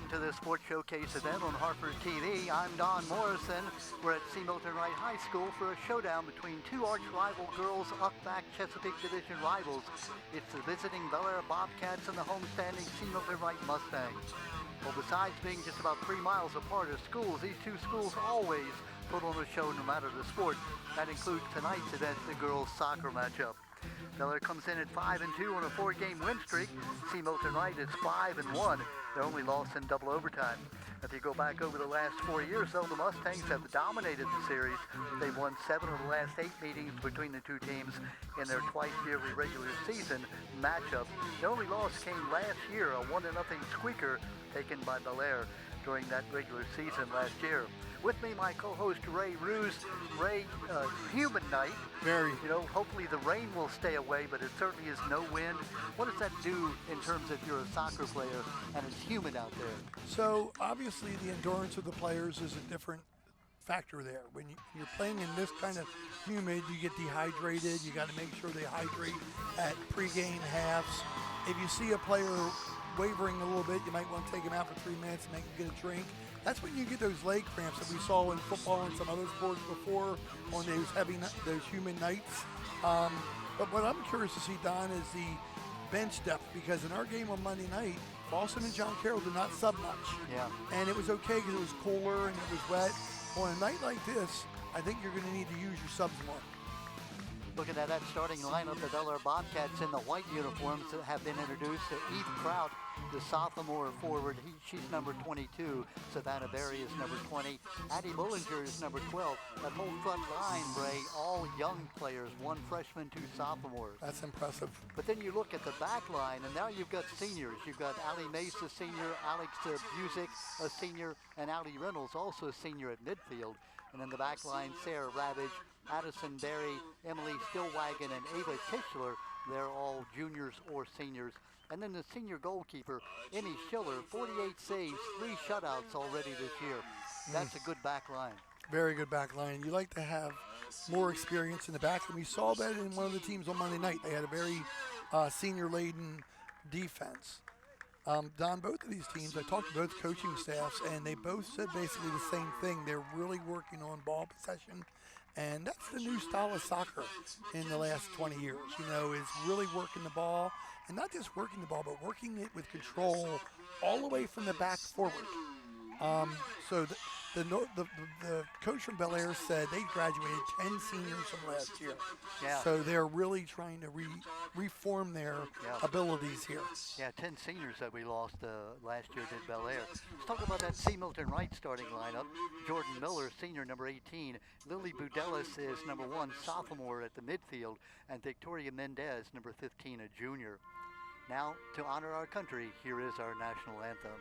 welcome to this Sports Showcase event on Harper TV. I'm Don Morrison. We're at C. Milton Wright High School for a showdown between two arch-rival girls, up-back Chesapeake Division rivals. It's the visiting Bel Air Bobcats and the homestanding C. Milton Wright Mustangs. Well, besides being just about 3 miles apart as schools, these two schools always put on a show no matter the sport. That includes tonight's event, the girls' soccer matchup. Bel Air comes in at 5-2 on a 4-game win streak. C. Milton Wright is 5-1. Their only loss in double overtime. If you go back over the last 4 years, though, the Mustangs have dominated the series. They've won 7 of the last 8 meetings between the two teams in their twice-yearly regular season matchup. The only loss came last year, a 1-0 squeaker taken by Bel Air during that regular season last year. With me, my co-host Ray Ruse. Ray, humid night. Very. You know, hopefully the rain will stay away, but it certainly is no wind. What does that do in terms of you're a soccer player and it's humid out there? So obviously the endurance of the players is a different factor there. When you're playing in this kind of humid, you get dehydrated. You got to make sure they hydrate at pregame halves. If you see a player wavering a little bit, you might want to take him out for 3 minutes and make him get a drink. That's when you get those leg cramps that we saw in football and some other sports before on those humid nights. But what I'm curious to see, Don, is the bench depth, because in our game on Monday night, Boston and John Carroll did not sub much. Yeah. And it was okay because it was cooler and it was wet. On a night like this, I think you're going to need to use your subs more. Looking at that starting lineup, the Bel Air Bobcats in the white uniforms that have been introduced. Eve Kraut, the sophomore forward, she's number 22. Savannah Berry is number 20. Addie Bullinger is number 12. That whole front line, Ray, all young players, 1 freshman, 2 sophomores. That's impressive. But then you look at the back line, and now you've got seniors. You've got Allie Mace, a senior, Alex Busick, a senior, and Allie Reynolds, also a senior at midfield. And in the back line, Sarah Ravage, Addison Berry, Emily Stillwagon, and Ava Tischler. They're all juniors or seniors. And then the senior goalkeeper, Emmy Schiller, 48 saves, 3 shutouts already this year. That's a good back line. Very good back line. You like to have more experience in the back, and we saw that in one of the teams on Monday night. They had a very senior-laden defense. Don, both of these teams, I talked to both coaching staffs, and they both said basically the same thing. They're really working on ball possession, and that's the new style of soccer in the last 20 years, is really working the ball, and not just working the ball, but working it with control all the way from the back forward. So the coach from Bel Air said they graduated 10 seniors from last year. Yeah. So they're really trying to reform their abilities here. Yeah, 10 seniors that we lost last year did Bel Air. Let's talk about that C. Milton Wright starting lineup. Jordan Miller, senior, number 18. Lily Budelis is number 1, sophomore at the midfield. And Victoria Mendez, number 15, a junior. Now, to honor our country, here is our national anthem.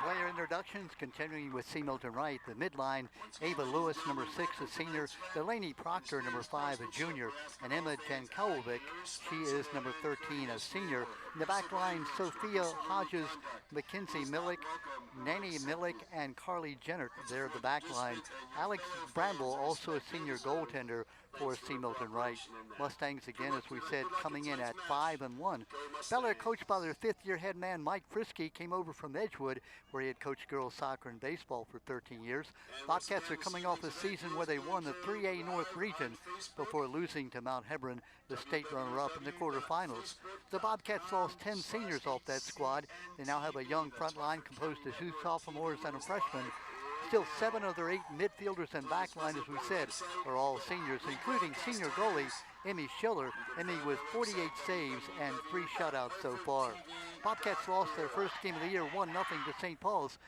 Player introductions continuing with C. Milton Wright. The midline, Ava Lewis, number 6, a senior. Delaney Proctor, number 5, a junior. And Emma Jankovic, she is number 13, a senior. In the back line, Sophia Hodges, Mackenzie Millick, Nanny Millick, and Carly Jennert. They're the back line. Alex Bramble, also a senior goaltender for C. Milton Wright. Mustangs, again, as we said, coming in at 5-1. Bel Air, coached by their fifth-year head man Mike Frisky, came over from Edgewood, where he had coached girls soccer and baseball for 13 years. Bobcats are coming off a season where they won the 3A North region before losing to Mount Hebron, the state runner-up, in the quarterfinals. The Bobcats lost 10 seniors off that squad. They now have a young front line composed of 2 sophomores and a freshman. Still 7 of their 8 midfielders and backline, as we said, are all seniors, including senior goalie Emmy Schiller. Emmy with 48 saves and 3 shutouts so far. Bobcats lost their first game of the year 1-0 to St. Paul's,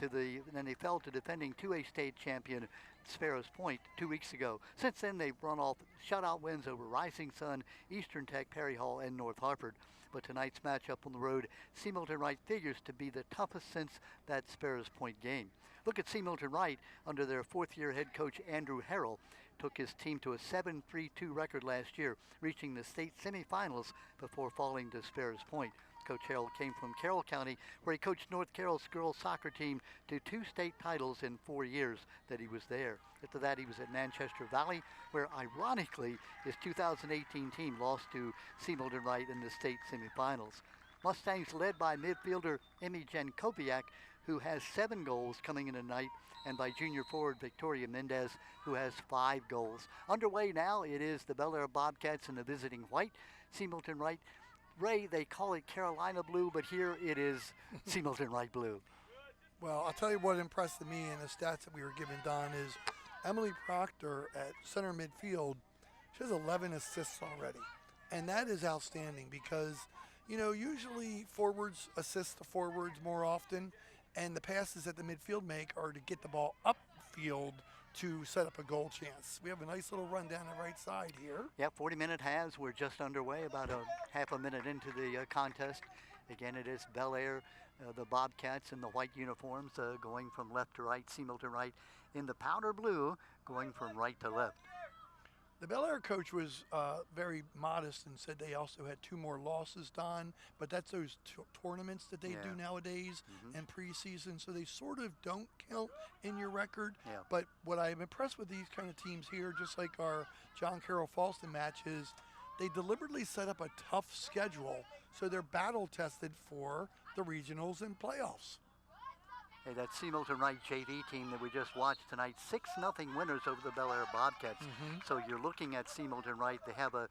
then they fell to defending 2A state champion Sparrows Point 2 weeks ago. Since then, they've run off shutout wins over Rising Sun, Eastern Tech, Perry Hall, and North Hartford. But tonight's matchup on the road, C. Milton Wright figures to be the toughest since that Sparrows Point game. Look at C. Milton Wright under their fourth-year head coach Andrew Harrell. Took his team to a 7-3-2 record last year, reaching the state semifinals before falling to Sparrows Point. Coach Harrell came from Carroll County, where he coached North Carroll's girls soccer team to 2 state titles in 4 years that he was there. After that, he was at Manchester Valley, where ironically his 2018 team lost to C. Milton Wright in the state semifinals. Mustangs led by midfielder Emmy Jankowiak, who has 7 goals coming in tonight, and by junior forward Victoria Mendez, who has 5 goals. Underway now, it is the Bel Air Bobcats and the visiting White. C. Milton Wright, Ray, they call it Carolina Blue, but here it is C. Milton Wright Blue. Well, I'll tell you what impressed me in the stats that we were given, Don, is Emily Proctor at center midfield. She has 11 assists already, and that is outstanding because, you know, usually forwards assist the forwards more often, and the passes that the midfield make are to get the ball upfield to set up a goal chance. We have a nice little run down the right side here. Yeah, 40-minute halves. We're just underway, about a half a minute into the contest. Again, it is Bel Air, the Bobcats in the white uniforms, going from left to right. C. Milton Wright in the powder blue, going from right to left. The Bel Air coach was very modest and said they also had 2 more losses, Don, but that's those tournaments that they do nowadays and preseason, so they sort of don't count in your record. Yeah. But what I'm impressed with these kind of teams here, just like our John Carroll Falston matches, they deliberately set up a tough schedule, so they're battle tested for the regionals and playoffs. Hey, that C. Milton Wright JV team that we just watched tonight, 6-0 winners over the Bel Air Bobcats. So you're looking at C. Milton Wright. They have an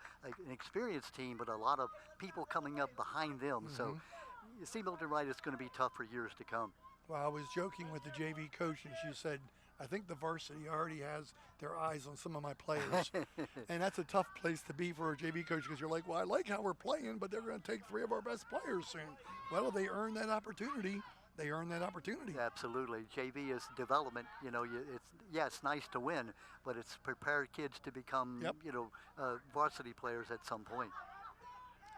experienced team, but a lot of people coming up behind them. So C. Milton Wright is going to be tough for years to come. Well, I was joking with the JV coach, and she said, I think the varsity already has their eyes on some of my players. And that's a tough place to be for a JV coach because you're like, well, I like how we're playing, but they're going to take 3 of our best players soon. Well, they earned that opportunity. They earn that opportunity. Absolutely. JV is development. You know, it's nice to win, but it's prepare kids to become, varsity players at some point.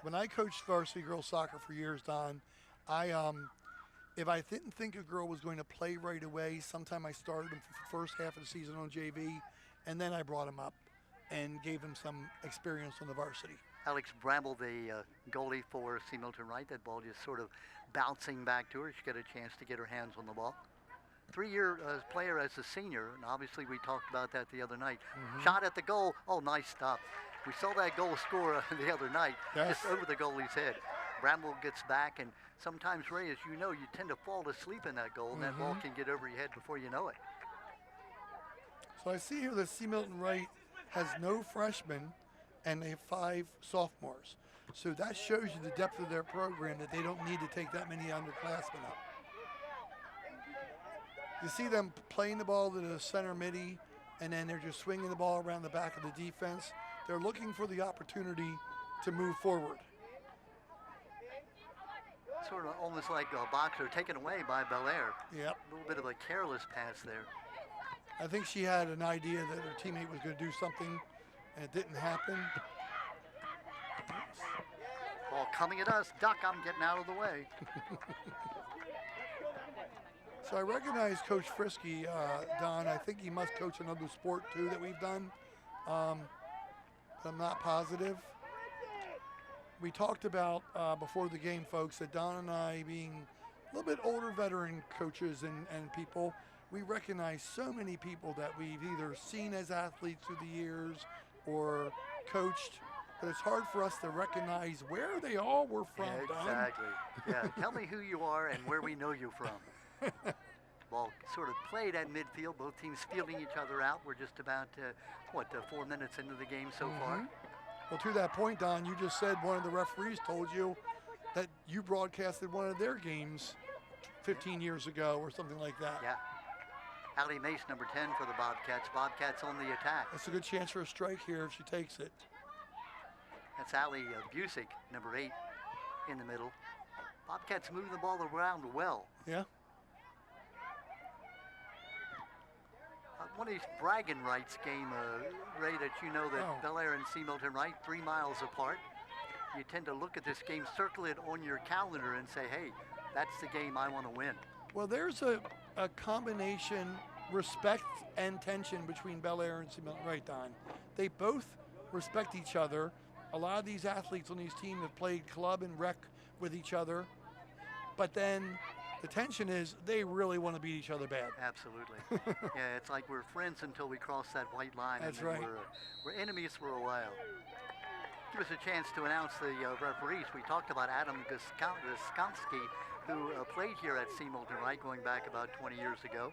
When I coached varsity girls soccer for years, Don, if I didn't think a girl was going to play right away, sometime I started them for the first half of the season on JV, and then I brought them up and gave them some experience on the varsity. Alex Bramble, the goalie for C. Milton Wright, that ball just sort of bouncing back to her. She got a chance to get her hands on the ball. 3-year player as a senior, and obviously we talked about that the other night. Shot at the goal. Oh, nice stop. We saw that goal score the other night, just over the goalie's head. Bramble gets back, and sometimes, Ray, as you know, you tend to fall asleep in that goal, and that ball can get over your head before you know it. So I see here that C. Milton Wright has no freshmen, and they have 5 sophomores. So that shows you the depth of their program, that they don't need to take that many underclassmen up. You see them playing the ball to the center midi, and then they're just swinging the ball around the back of the defense. They're looking for the opportunity to move forward. Sort of almost like a boxer taken away by Bel Air. Yep. A little bit of a careless pass there. I think she had an idea that her teammate was going to do something, and it didn't happen. Ball coming at us. Duck, I'm getting out of the way. So I recognize Coach Frisky, Don. I think he must coach another sport, too, that we've done. But I'm not positive. We talked about before the game, folks, that Don and I, being a little bit older veteran coaches and people, we recognize so many people that we've either seen as athletes through the years or coached, but it's hard for us to recognize where they all were from, Don. Exactly. Yeah, tell me who you are and where we know you from. Ball sort of played at midfield, both teams fielding each other out. We're just about, 4 minutes into the game so far. Well, to that point, Don, you just said one of the referees told you that you broadcasted one of their games 15 years ago or something like that. Yeah. Allie Mace, number 10 for the Bobcats. Bobcats on the attack. That's a good chance for a strike here if she takes it. That's Allie Busick, number 8, in the middle. Bobcats moving the ball around well. Yeah. One of these bragging rights game, Ray, that you know that Bel Air and C. Milton Wright, 3 miles apart. You tend to look at this game, circle it on your calendar and say, hey, that's the game I want to win. Well, there's a combination, respect and tension between Bel Air and C. Milton Wright, Don. They both respect each other. A lot of these athletes on these teams have played club and rec with each other. But then the tension is they really want to beat each other bad. Absolutely. Yeah, it's like we're friends until we cross that white line. That's and right. We're enemies for a while. Give us a chance to announce the referees. We talked about Adam Goskomski, who played here at C. Milton Wright going back about 20 years ago.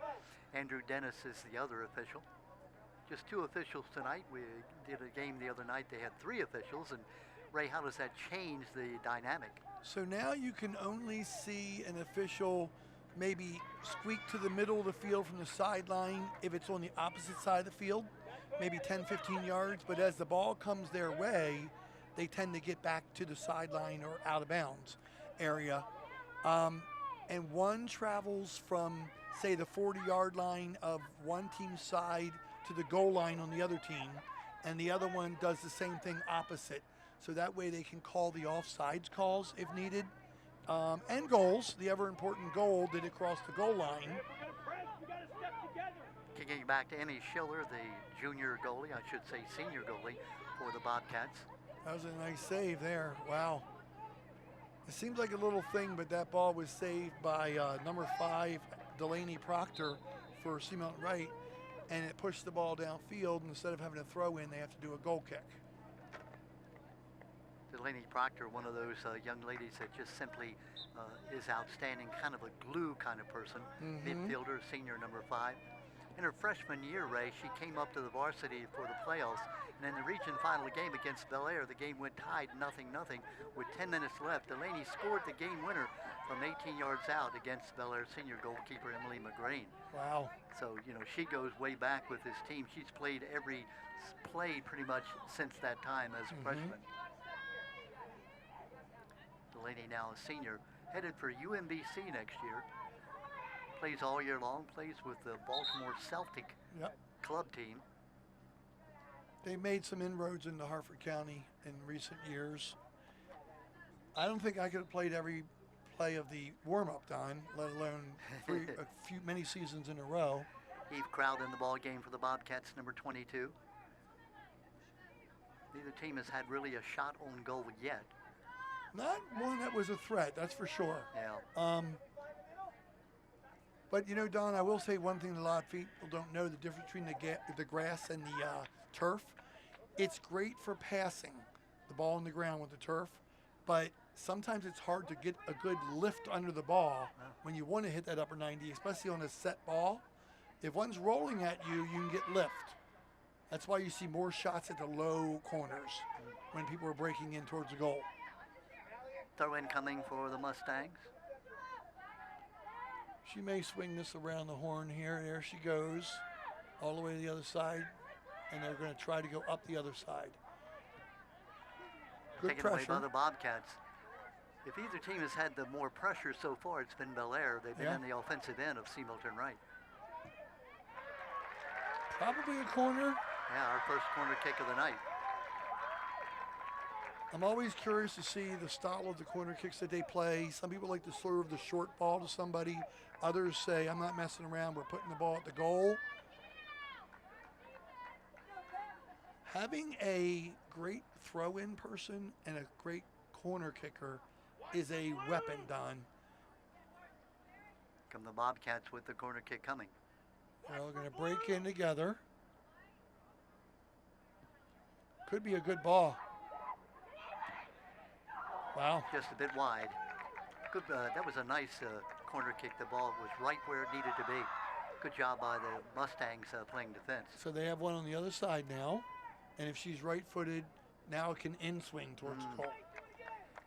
Andrew Dennis is the other official. Just 2 officials tonight. We did a game the other night. They had 3 officials. And Ray, how does that change the dynamic? So now you can only see an official maybe squeak to the middle of the field from the sideline if it's on the opposite side of the field, maybe 10, 15 yards. But as the ball comes their way, they tend to get back to the sideline or out of bounds area. And one travels from, say, the 40-yard line of one team's side to the goal line on the other team, and the other one does the same thing opposite. So that way they can call the offsides calls if needed. And goals, the ever-important goal, did it cross the goal line. Kicking back to Annie Schiller, the junior goalie, I should say senior goalie for the Bobcats. That was a nice save there. Wow. It seems like a little thing, but that ball was saved by number 5, Delaney Proctor for C. Milton Wright, and it pushed the ball downfield. And instead of having a throw in, they have to do a goal kick. Delaney Proctor, one of those young ladies that just simply is outstanding, kind of a glue kind of person. Midfielder, senior number 5. In her freshman year, Ray, she came up to the varsity for the playoffs, and in the region final game against Bel Air, the game went tied 0-0 with 10 minutes left. Delaney scored the game winner from 18 yards out against Bel Air senior goalkeeper Emily McGrain. Wow. So, she goes way back with this team. She's played every play pretty much since that time as a freshman. Delaney now a senior, headed for UMBC next year. Plays all year long, plays with the Baltimore Celtic club team. They made some inroads into Harford County in recent years. I don't think I could have played every play of the warm-up, Don, let alone many seasons in a row. Eve Crowd in the ball game for the Bobcats, number 22. Neither team has had really a shot on goal yet. Not one that was a threat, that's for sure. Yeah. But Don, I will say one thing that a lot of people don't know: the difference between the grass and the turf. It's great for passing the ball on the ground with the turf, but sometimes it's hard to get a good lift under the ball when you want to hit that upper 90, especially on a set ball. If one's rolling at you, you can get lift. That's why you see more shots at the low corners when people are breaking in towards the goal. Throw in coming for the Mustangs. She may swing this around the horn here. There she goes, all the way to the other side, and they're going to try to go up the other side. Good Taken pressure. away by the Bobcats. If either team has had the more pressure so far, it's been Bel Air. They've been in the offensive end of C. Milton Wright. Probably a corner. Yeah, our first corner kick of the night. I'm always curious to see the style of the corner kicks that they play. Some people like to serve the short ball to somebody. Others say, I'm not messing around, we're putting the ball at the goal. Having a great throw-in person and a great corner kicker is a weapon, Don. Come the Bobcats with the corner kick coming. They're all going to break in together. Could be a good ball. Wow. Just a bit wide. Good. That was a nice corner kick. The ball was right where it needed to be. Good job by the Mustangs playing defense. So they have one on the other side now. And if she's right-footed, now it can in-swing towards the goal.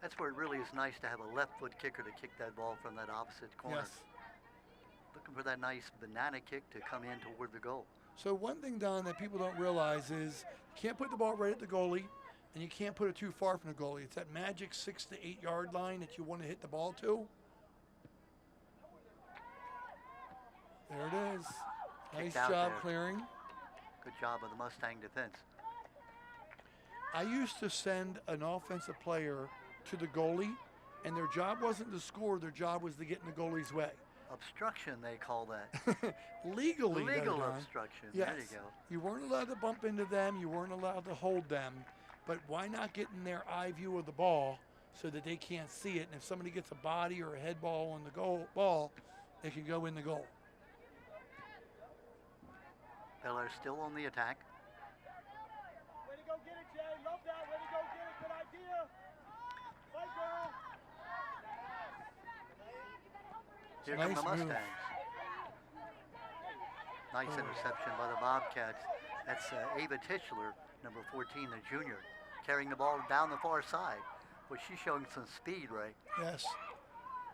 That's where it really is nice to have a left foot kicker to kick that ball from that opposite corner. Yes. Looking for that nice banana kick to come in toward the goal. So one thing, Don, that people don't realize is you can't put the ball right at the goalie, and you can't put it too far from the goalie. It's that magic 6 to 8 yard line that you want to hit the ball to. There it is. Nice job there. clearing. Good job of the Mustang defense. I used to send an offensive player to the goalie, and their job wasn't to score. Their job was to get in the goalie's way. Obstruction, they call that. Legally, Legal Don. obstruction. Yes. There you go. You weren't allowed to bump into them. You weren't allowed to hold them. But why not get in their eye view of the ball so that they can't see it? And if somebody gets a body or a head ball on the ball, it can go in the goal. Bel Air still on the attack. Way to go get it, Jay. Love that. Way to go get it. Good idea. Fight, girl. Here come Nice the move. Mustangs. Nice interception by the Bobcats. That's Ava Tischler, number 14, the junior, carrying the ball down the far side. Well, she's showing some speed, right? Yes.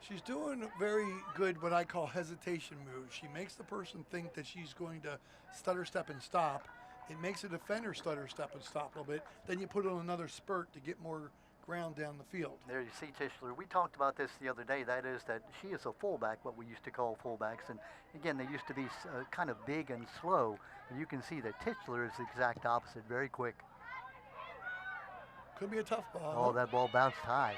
She's doing very good what I call hesitation moves. She makes the person think that she's going to stutter step and stop. It makes the defender stutter step and stop a little bit. Then you put on another spurt to get more ground down the field. There you see Tischler. We talked about this the other day. That is that she is a fullback, what we used to call fullbacks. And again, they used to be kind of big and slow. But you can see that Tischler is the exact opposite, very quick. Could be a tough ball. Oh, that ball bounced high.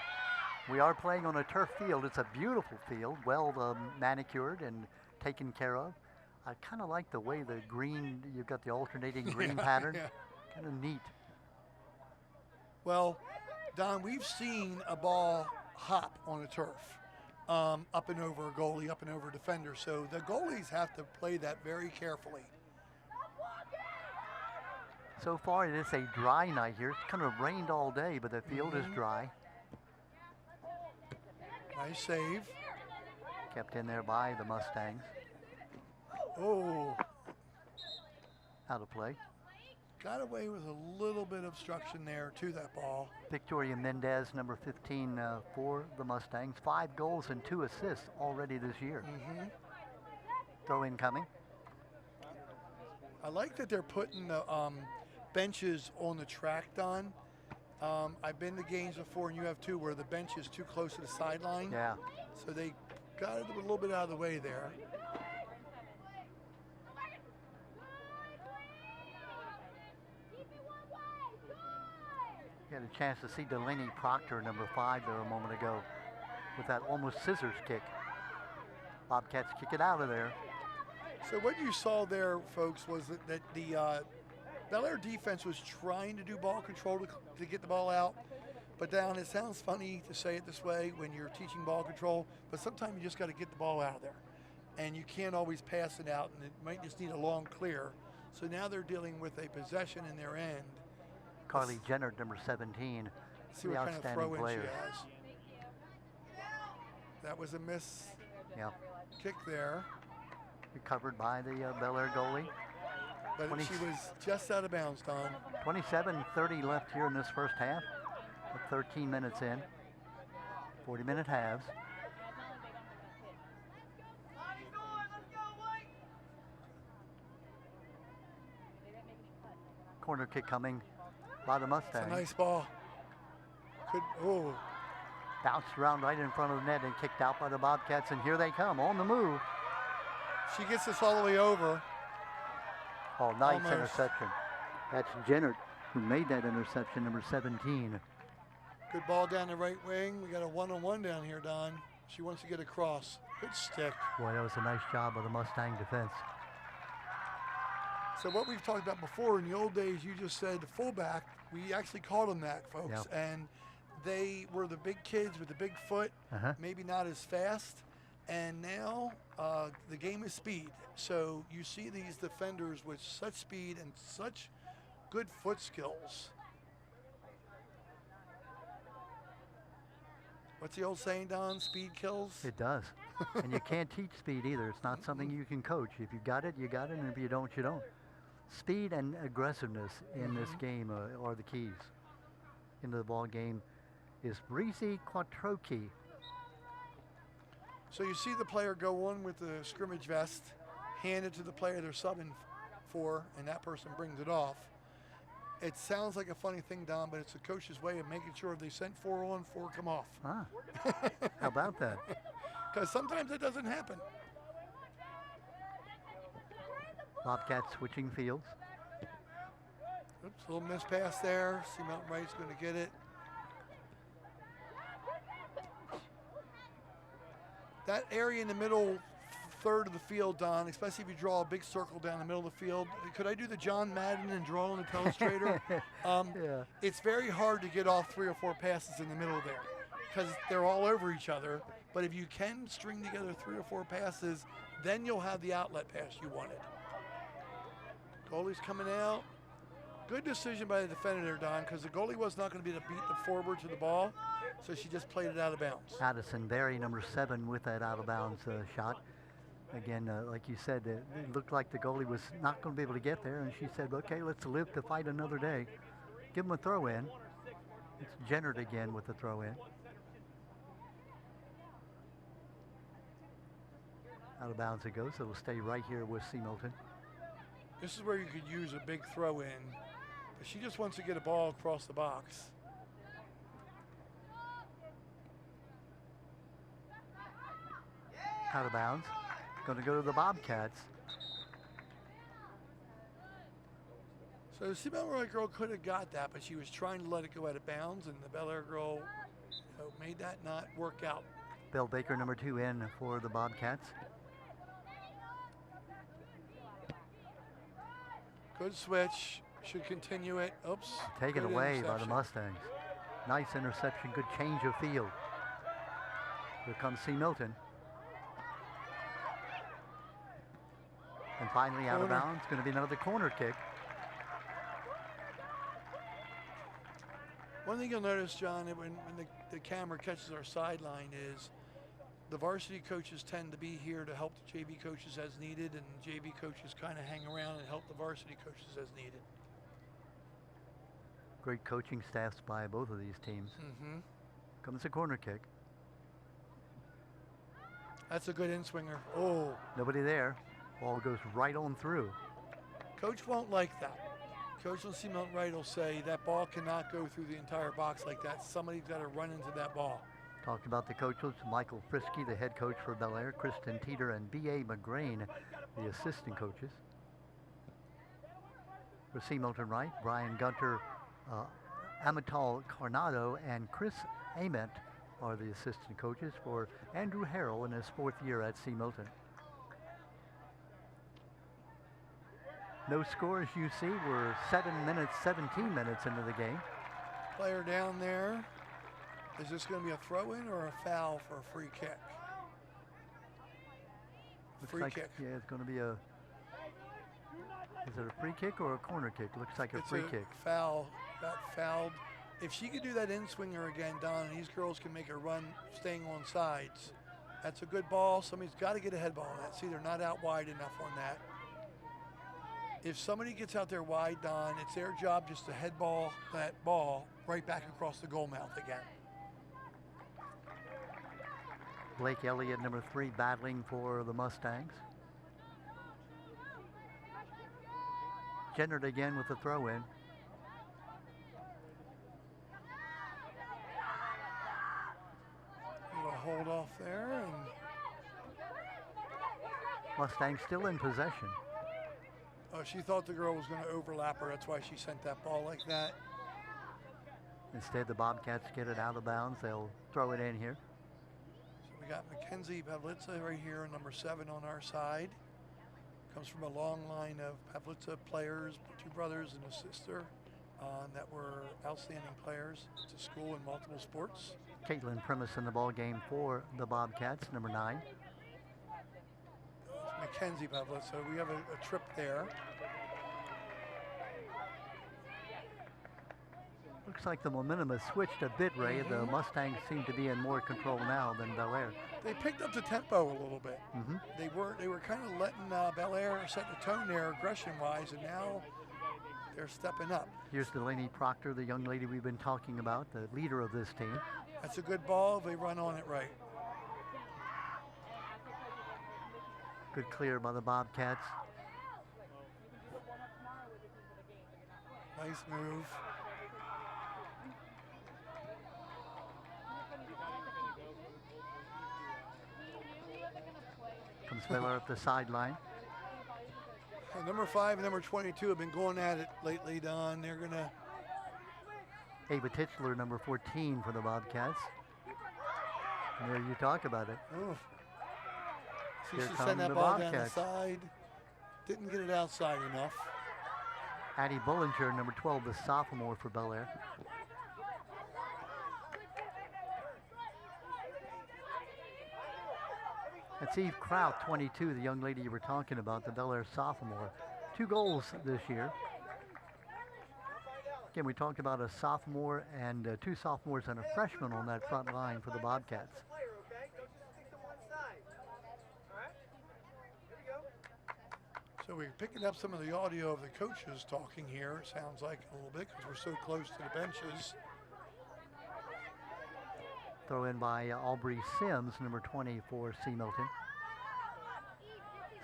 We are playing on a turf field. It's a beautiful field, well manicured and taken care of. I kind of like the way the green, you've got the alternating green pattern. Yeah. Kind of neat. Well, Don, we've seen a ball hop on a turf, up and over a goalie, up and over a defender. So the goalies have to play that very carefully. So far, it is a dry night here. It's kind of rained all day, but the field is dry. Nice save. Kept in there by the Mustangs. Oh, Out of play. got away with a little bit of obstruction there to that ball. Victoria Mendez, number 15 for the Mustangs. 5 goals and 2 assists already this year. Throw in coming. I like that they're putting the benches on the track, Don. I've been to games before, and you have too, where the bench is too close to the sideline. Yeah. So they got it a little bit out of the way there. You had a chance to see Delaney Proctor, number 5, there a moment ago, with that almost scissors kick. Bobcats kick it out of there. So what you saw there, folks, was that the Bel Air defense was trying to do ball control to get the ball out. But Don, it sounds funny to say it this way when you're teaching ball control, but sometimes you just got to get the ball out of there. And you can't always pass it out, and it might just need a long clear. So now they're dealing with a possession in their end. Carly Jenner, number 17, See the what kind of outstanding throw-in player. she has. That was a miss Yeah, kick there, recovered by the Bel Air goalie. but 20 she was just out of bounds, Don. 27:30 left here in this first half. With 13 minutes in. 40-minute halves. Corner kick coming by the It's Mustangs. a nice ball. Oh, Bounced around right in front of the net and kicked out by the Bobcats, and here they come on the move. she gets this all the way over. Oh, nice Almost. interception. That's Jenner who made that interception, number 17. Good ball down the right wing. We got a one-on-one down here, Don. She wants to get across. Good stick. Boy, that was a nice job of the Mustang defense. So what we've talked about before, in the old days, you just said fullback. We actually called them that, folks. Yeah. And they were the big kids with the big foot, maybe not as fast. And now the game is speed. So you see these defenders with such speed and such good foot skills. What's the old saying, Don? Speed kills? It does. And you can't teach speed either. It's not something you can coach. If you got it, you got it. And if you don't, you don't. Speed and aggressiveness in this game are the keys. Into the ball game is Breezy Quattrochi. So you see the player go on with the scrimmage vest, hand it to the player they're subbing for, and that person brings it off. It sounds like a funny thing, Don, but it's the coach's way of making sure if they sent 4 on, 4 come off. Ah, how about that? Because sometimes it doesn't happen. Bobcats switching fields. Oops, a little miss pass there. See Milton Wright's going to get it. That area in the middle third of the field, Don, especially if you draw a big circle down the middle of the field. Could I do the John Madden and draw on the telestrator? Yeah. It's very hard to get off 3 or 4 passes in the middle there because they're all over each other. But if you can string together 3 or 4 passes, then you'll have the outlet pass you wanted. Goalie's coming out. Good decision by the defender there, Don, because the goalie was not going to be able to beat the forward to the ball, so she just played it out of bounds. Addison Berry, number 7, with that out of bounds shot. Again, like you said, it looked like the goalie was not going to be able to get there, and she said, okay, let's live to fight another day. Give him a throw in. It's Jennard again with the throw in. Out of bounds it goes. It'll stay right here with C. Milton. This is where you could use a big throw in, but she just wants to get a ball across the box. Out of bounds. Going to go to the Bobcats. So the Bel Air girl could have got that, but she was trying to let it go out of bounds, and the Bel Air girl made that not work out. Bill Baker, number 2, in for the Bobcats. Good switch. Should continue it. Oops. Taken good away by the interception. Mustangs. Nice interception. Good change of field. Here comes C. Milton. And finally out of Corner. bounds. Going to be another corner kick. One thing you'll notice, John, when the camera catches our sideline is the varsity coaches tend to be here to help the JV coaches as needed, and JV coaches kind of hang around and help the varsity coaches as needed. Great coaching staffs by both of these teams. Comes a corner kick. That's a good in-swinger. Oh, Nobody there. Ball goes right on through. coach won't like that. Coach will see Milton Wright will say that ball cannot go through the entire box like that. Somebody's got to run into that ball. Talked about the coaches, Michael Frisky, the head coach for Bel Air, Kristen Teeter, and B.A. McGrain, the assistant coaches. For C. Milton Wright, Brian Gunter, Amital Carnado, and Chris Ament are the assistant coaches for Andrew Harrell in his 4th year at C. Milton. No score, as you see. We're 17 minutes into the game. Player down there. Is this going to be a throw-in or a foul for a free kick? Free kick. Yeah, it's going to be a. Is it a free kick or a corner kick? Looks like a It's free a kick. Foul. Got fouled. If she could do that in-swinger again, Don, and these girls can make a run staying on sides, that's a good ball. Somebody's got to get a head ball on that. See, they're not out wide enough on that. If somebody gets out there wide, Don, it's their job just to head ball that ball right back across the goal mouth again. Blake Elliott, number 3, battling for the Mustangs. Jennard again with the throw-in. Little hold off there, and Mustangs still in possession. she thought the girl was going to overlap her. That's why she sent that ball like that. Instead, the Bobcats get it out of bounds. They'll throw it in here. So we got Mackenzie Pavlitsa right here, number 7 on our side. Comes from a long line of Pavlitsa players, 2 brothers and a sister. that were outstanding players to school in multiple sports. Caitlin Primus in the ball game for the Bobcats, number 9. Mackenzie Pavlet, so we have a trip there. Looks like the momentum has switched a bit, Ray. The Mustangs seem to be in more control now than Bel Air. They picked up the tempo a little bit. Mm-hmm. They were kind of letting Bel Air set the tone there aggression-wise, and now they're stepping up. Here's Delaney Proctor, the young lady we've been talking about, the leader of this team. That's a good ball. They run on it right. Good clear by the Bobcats. Nice move. Comes Miller up the sideline. Number 5 and number 22 have been going at it lately, Don. They're going to... Ava Titchler, number 14 for the Bobcats. And there you talk about it. Oof. See, Here she come sent that the ball down the Bobcats. side. Didn't get it outside enough. Addie Bullinger, number 12, the sophomore for Bel Air. That's Eve Kraut, 22, the young lady you were talking about, the Bel Air sophomore. 2 goals this year. Again, we talked about a sophomore and 2 sophomores and a freshman on that front line for the Bobcats. So we're picking up some of the audio of the coaches talking here, it sounds like a little bit, because we're so close to the benches. Throw in by Aubrey Sims, number 20 for C. Milton.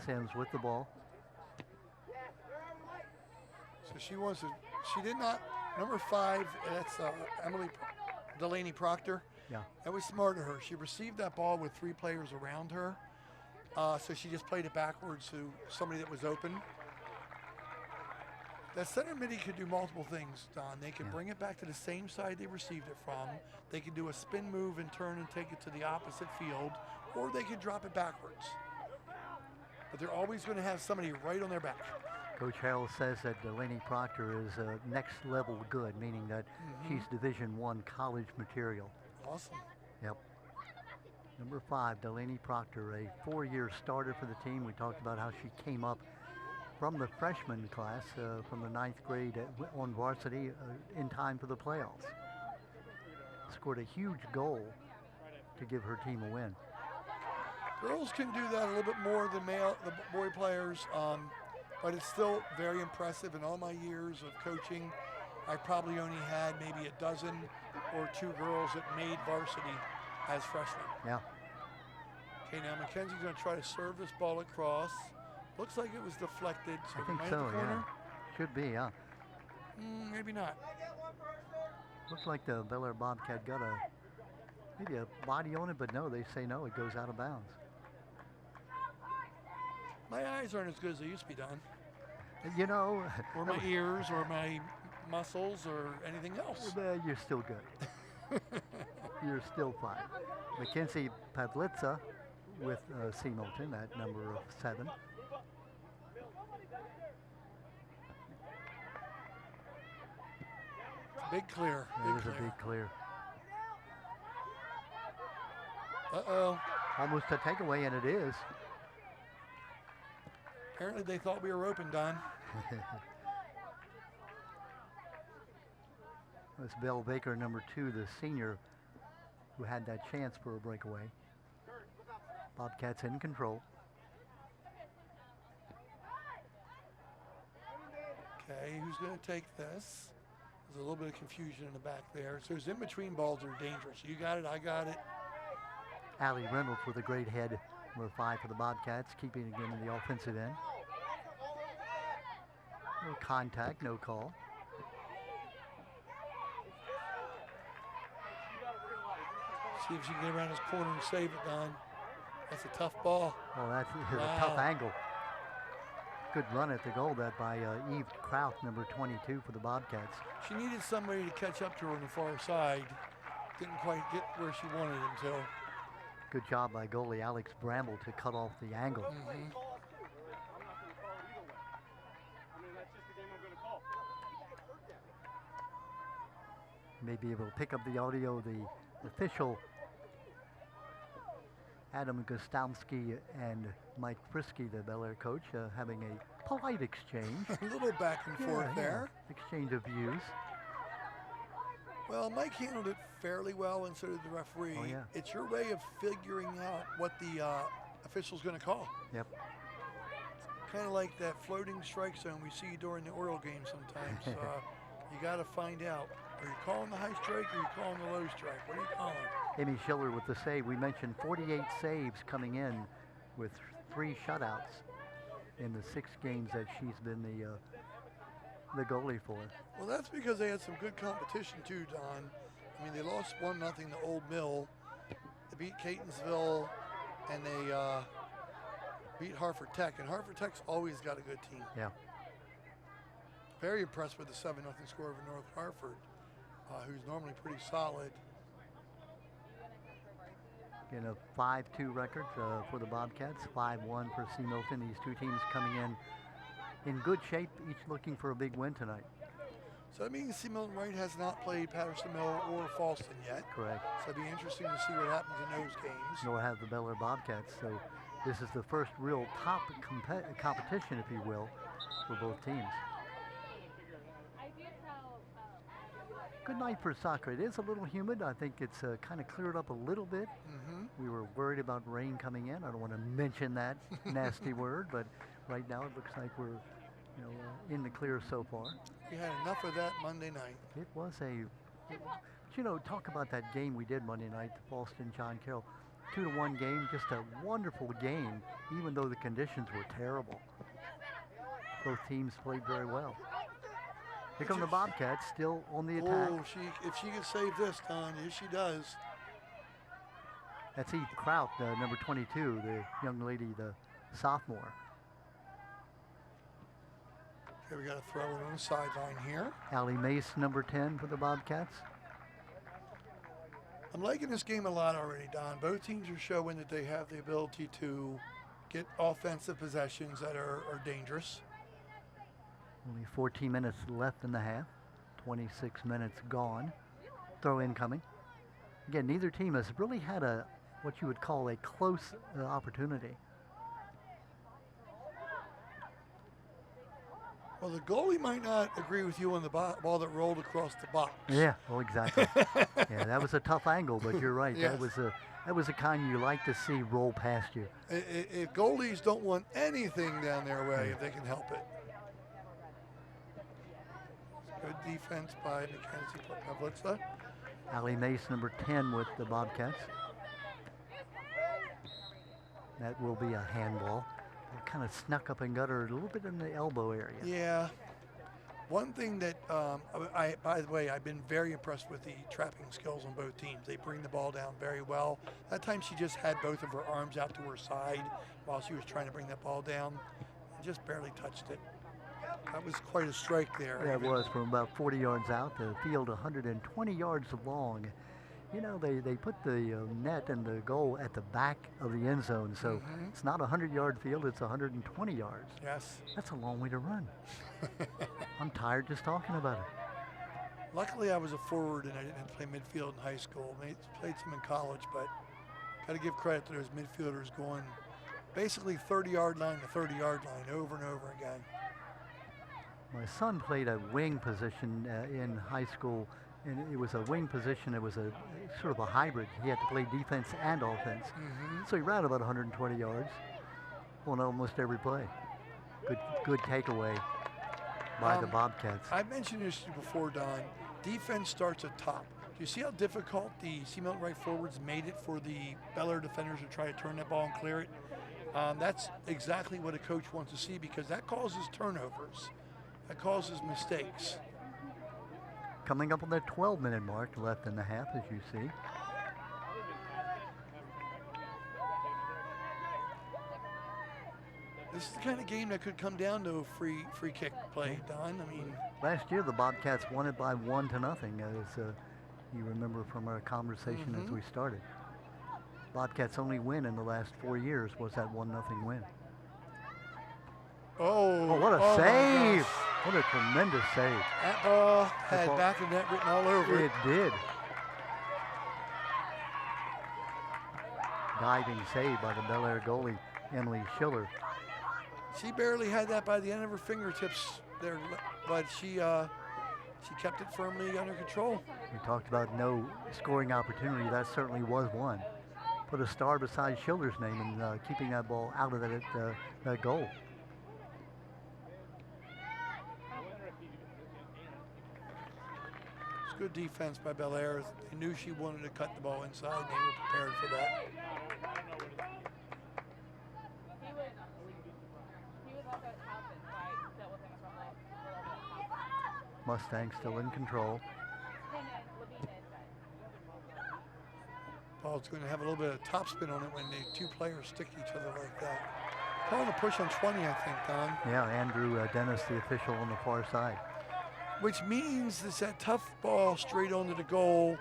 Sims with the ball. So she did not, number 5, that's Delaney Proctor. Yeah. That was smart of her. She received that ball with 3 players around her. So she just played it backwards to somebody that was open. That center midi could do multiple things, Don. They could bring it back to the same side they received it from. They could do a spin move and turn and take it to the opposite field, or they could drop it backwards. But they're always going to have somebody right on their back. Coach Harrell says that Delaney Proctor is next level good, meaning that she's Division I college material. Awesome. Yep. Number 5, Delaney Proctor, a 4-year starter for the team. We talked about how she came up from the freshman class, from the 9th grade on varsity in time for the playoffs. Scored a huge goal to give her team a win. Girls can do that a little bit more than the boy players, but it's still very impressive. In all my years of coaching, I probably only had maybe a dozen or 2 girls that made varsity as freshmen. Yeah. Okay, now Mackenzie's going to try to serve this ball across. Looks like it was deflected. So I think right so, at the corner. yeah. Should be, yeah. Maybe not. Looks like the Bel Air Bobcat got maybe a body on it, but no, they say no, it goes out of bounds. My eyes aren't as good as they used to be, Don. You know. Or my ears, or my muscles, or anything else. You're still good. You're still fine. Mackenzie Pavlitza with C. Milton at number 7. Big clear. There's a big clear. Uh-oh. Almost a takeaway, and it is. Apparently they thought we were open, Don. That's Belle Baker, number 2, the senior, who had that chance for a breakaway. Bobcats in control. Okay, who's going to take this? There's a little bit of confusion in the back there. So those in-between balls are dangerous. You got it, I got it. Allie Reynolds with a great head, number 5 for the Bobcats, keeping it in the offensive end. No contact, no call. See if she can get around this corner and save it, Don. That's a tough ball. Well, that's a tough angle. Good run at the goal that by Eve Kraut, number 22 for the Bobcats. She needed somebody to catch up to her on the far side. Didn't quite get where she wanted until. Good job by goalie Alex Bramble to cut off the angle. may be able to pick up the audio. The official Adam Gostomski and Mike Frisky, the Bel Air coach, having a polite exchange. A little back and forth there. Exchange of views. Well, Mike handled it fairly well, and so did the referee. Oh, yeah. It's your way of figuring out what the official's going to call. Yep. Kind of like that floating strike zone we see during the Oriole game sometimes. You got to find out. Are you calling the high strike or are you calling the low strike? What are you calling? Amy Schiller with the save. We mentioned 48 saves coming in with 3 shutouts in the 6 games that she's been the goalie for. Well, that's because they had some good competition too, Don. I mean, they lost 1-0 to Old Mill. They beat Catonsville, and they beat Hartford Tech. And Hartford Tech's always got a good team. Yeah. Very impressed with the 7-0 score over North Hartford, who's normally pretty solid. Again, a 5-2 record for the Bobcats, 5-1 for C. Milton. These two teams coming in good shape, each looking for a big win tonight. So that means C. Milton Wright has not played Patterson Mill or Falston yet. Correct. So it'll be interesting to see what happens in those games. Nor have the Bel Air Bobcats. So this is the first real top competition, if you will, for both teams. Good night for soccer. It is a little humid. I think it's kind of cleared up a little bit. We were worried about rain coming in. I don't want to mention that nasty word, but right now it looks like we're in the clear so far. We had enough of that Monday night. It was talk about that game we did Monday night, the Falston John Carroll 2-1 game, just a wonderful game, even though the conditions were terrible. Both teams played very well. Here come the Bobcats, still on the attack. Oh, if she can save this, Don, yes, she does. That's Eve Kraut, number 22, the young lady, the sophomore. Okay, we got to throw it on the sideline here. Allie Mace, number 10 for the Bobcats. I'm liking this game a lot already, Don. Both teams are showing that they have the ability to get offensive possessions that are dangerous. Only 14 minutes left in the half. 26 minutes gone. Throw incoming. Again, neither team has really had what you would call a close opportunity. Well, the goalie might not agree with you on the ball that rolled across the box. Yeah, well, exactly. Yeah, that was a tough angle, but you're right. Yes. That was a kind you like to see roll past you. If goalies don't want anything down their way, if they can help it. Good defense by Mackenzie Pavlitsa. Allie Mace, number 10 with the Bobcats. That will be a handball. It kind of snuck up and got her a little bit in the elbow area. Yeah. One thing that, by the way, I've been very impressed with the trapping skills on both teams. They bring the ball down very well. That time she just had both of her arms out to her side while she was trying to bring that ball down and just barely touched it. That was quite a strike there. Yeah, it was from about 40 yards out. The field 120 yards long. You know, they put the net and the goal at the back of the end zone, so it's not a 100-yard field, it's 120 yards. Yes. That's a long way to run. I'm tired just talking about it. Luckily, I was a forward and I didn't play midfield in high school. I played some in college, but got to give credit to those midfielders going basically 30-yard line to 30-yard line over and over again. My son played a wing position in high school, and it was a wing position. It was a sort of a hybrid. He had to play defense and offense. So he ran about 120 yards on almost every play. Good takeaway by the Bobcats. I mentioned this to you before, Don. Defense starts at top. Do you see how difficult the C. Milton Wright forwards made it for the Bel Air defenders to try to turn that ball and clear it? That's exactly what a coach wants to see, because that causes turnovers. That causes mistakes. Coming up on that 12-minute mark left in the half, as you see. This is the kind of game that could come down to a free kick play, Don. I mean, last year the Bobcats won it by 1-0, as you remember from our conversation as we started. Bobcats' only win in the last 4 years was that 1-0 win. Oh, what a save! What a tremendous save. That ball had back of net written all over it. It did. Diving save by the Bel Air goalie, Emily Schiller. She barely had that by the end of her fingertips there, but she kept it firmly under control. We talked about no scoring opportunity. That certainly was one. Put a star beside Schiller's name and keeping that ball out of that goal. It's good defense by Bel Air. They knew she wanted to cut the ball inside, and they were prepared for that. Mustang still in control. Ball's going to have a little bit of topspin on it when the two players stick each other like that. Calling a push on 20, I think, Don. Yeah, Andrew Dennis, the official on the far side. Which means it's that tough ball straight onto the goal.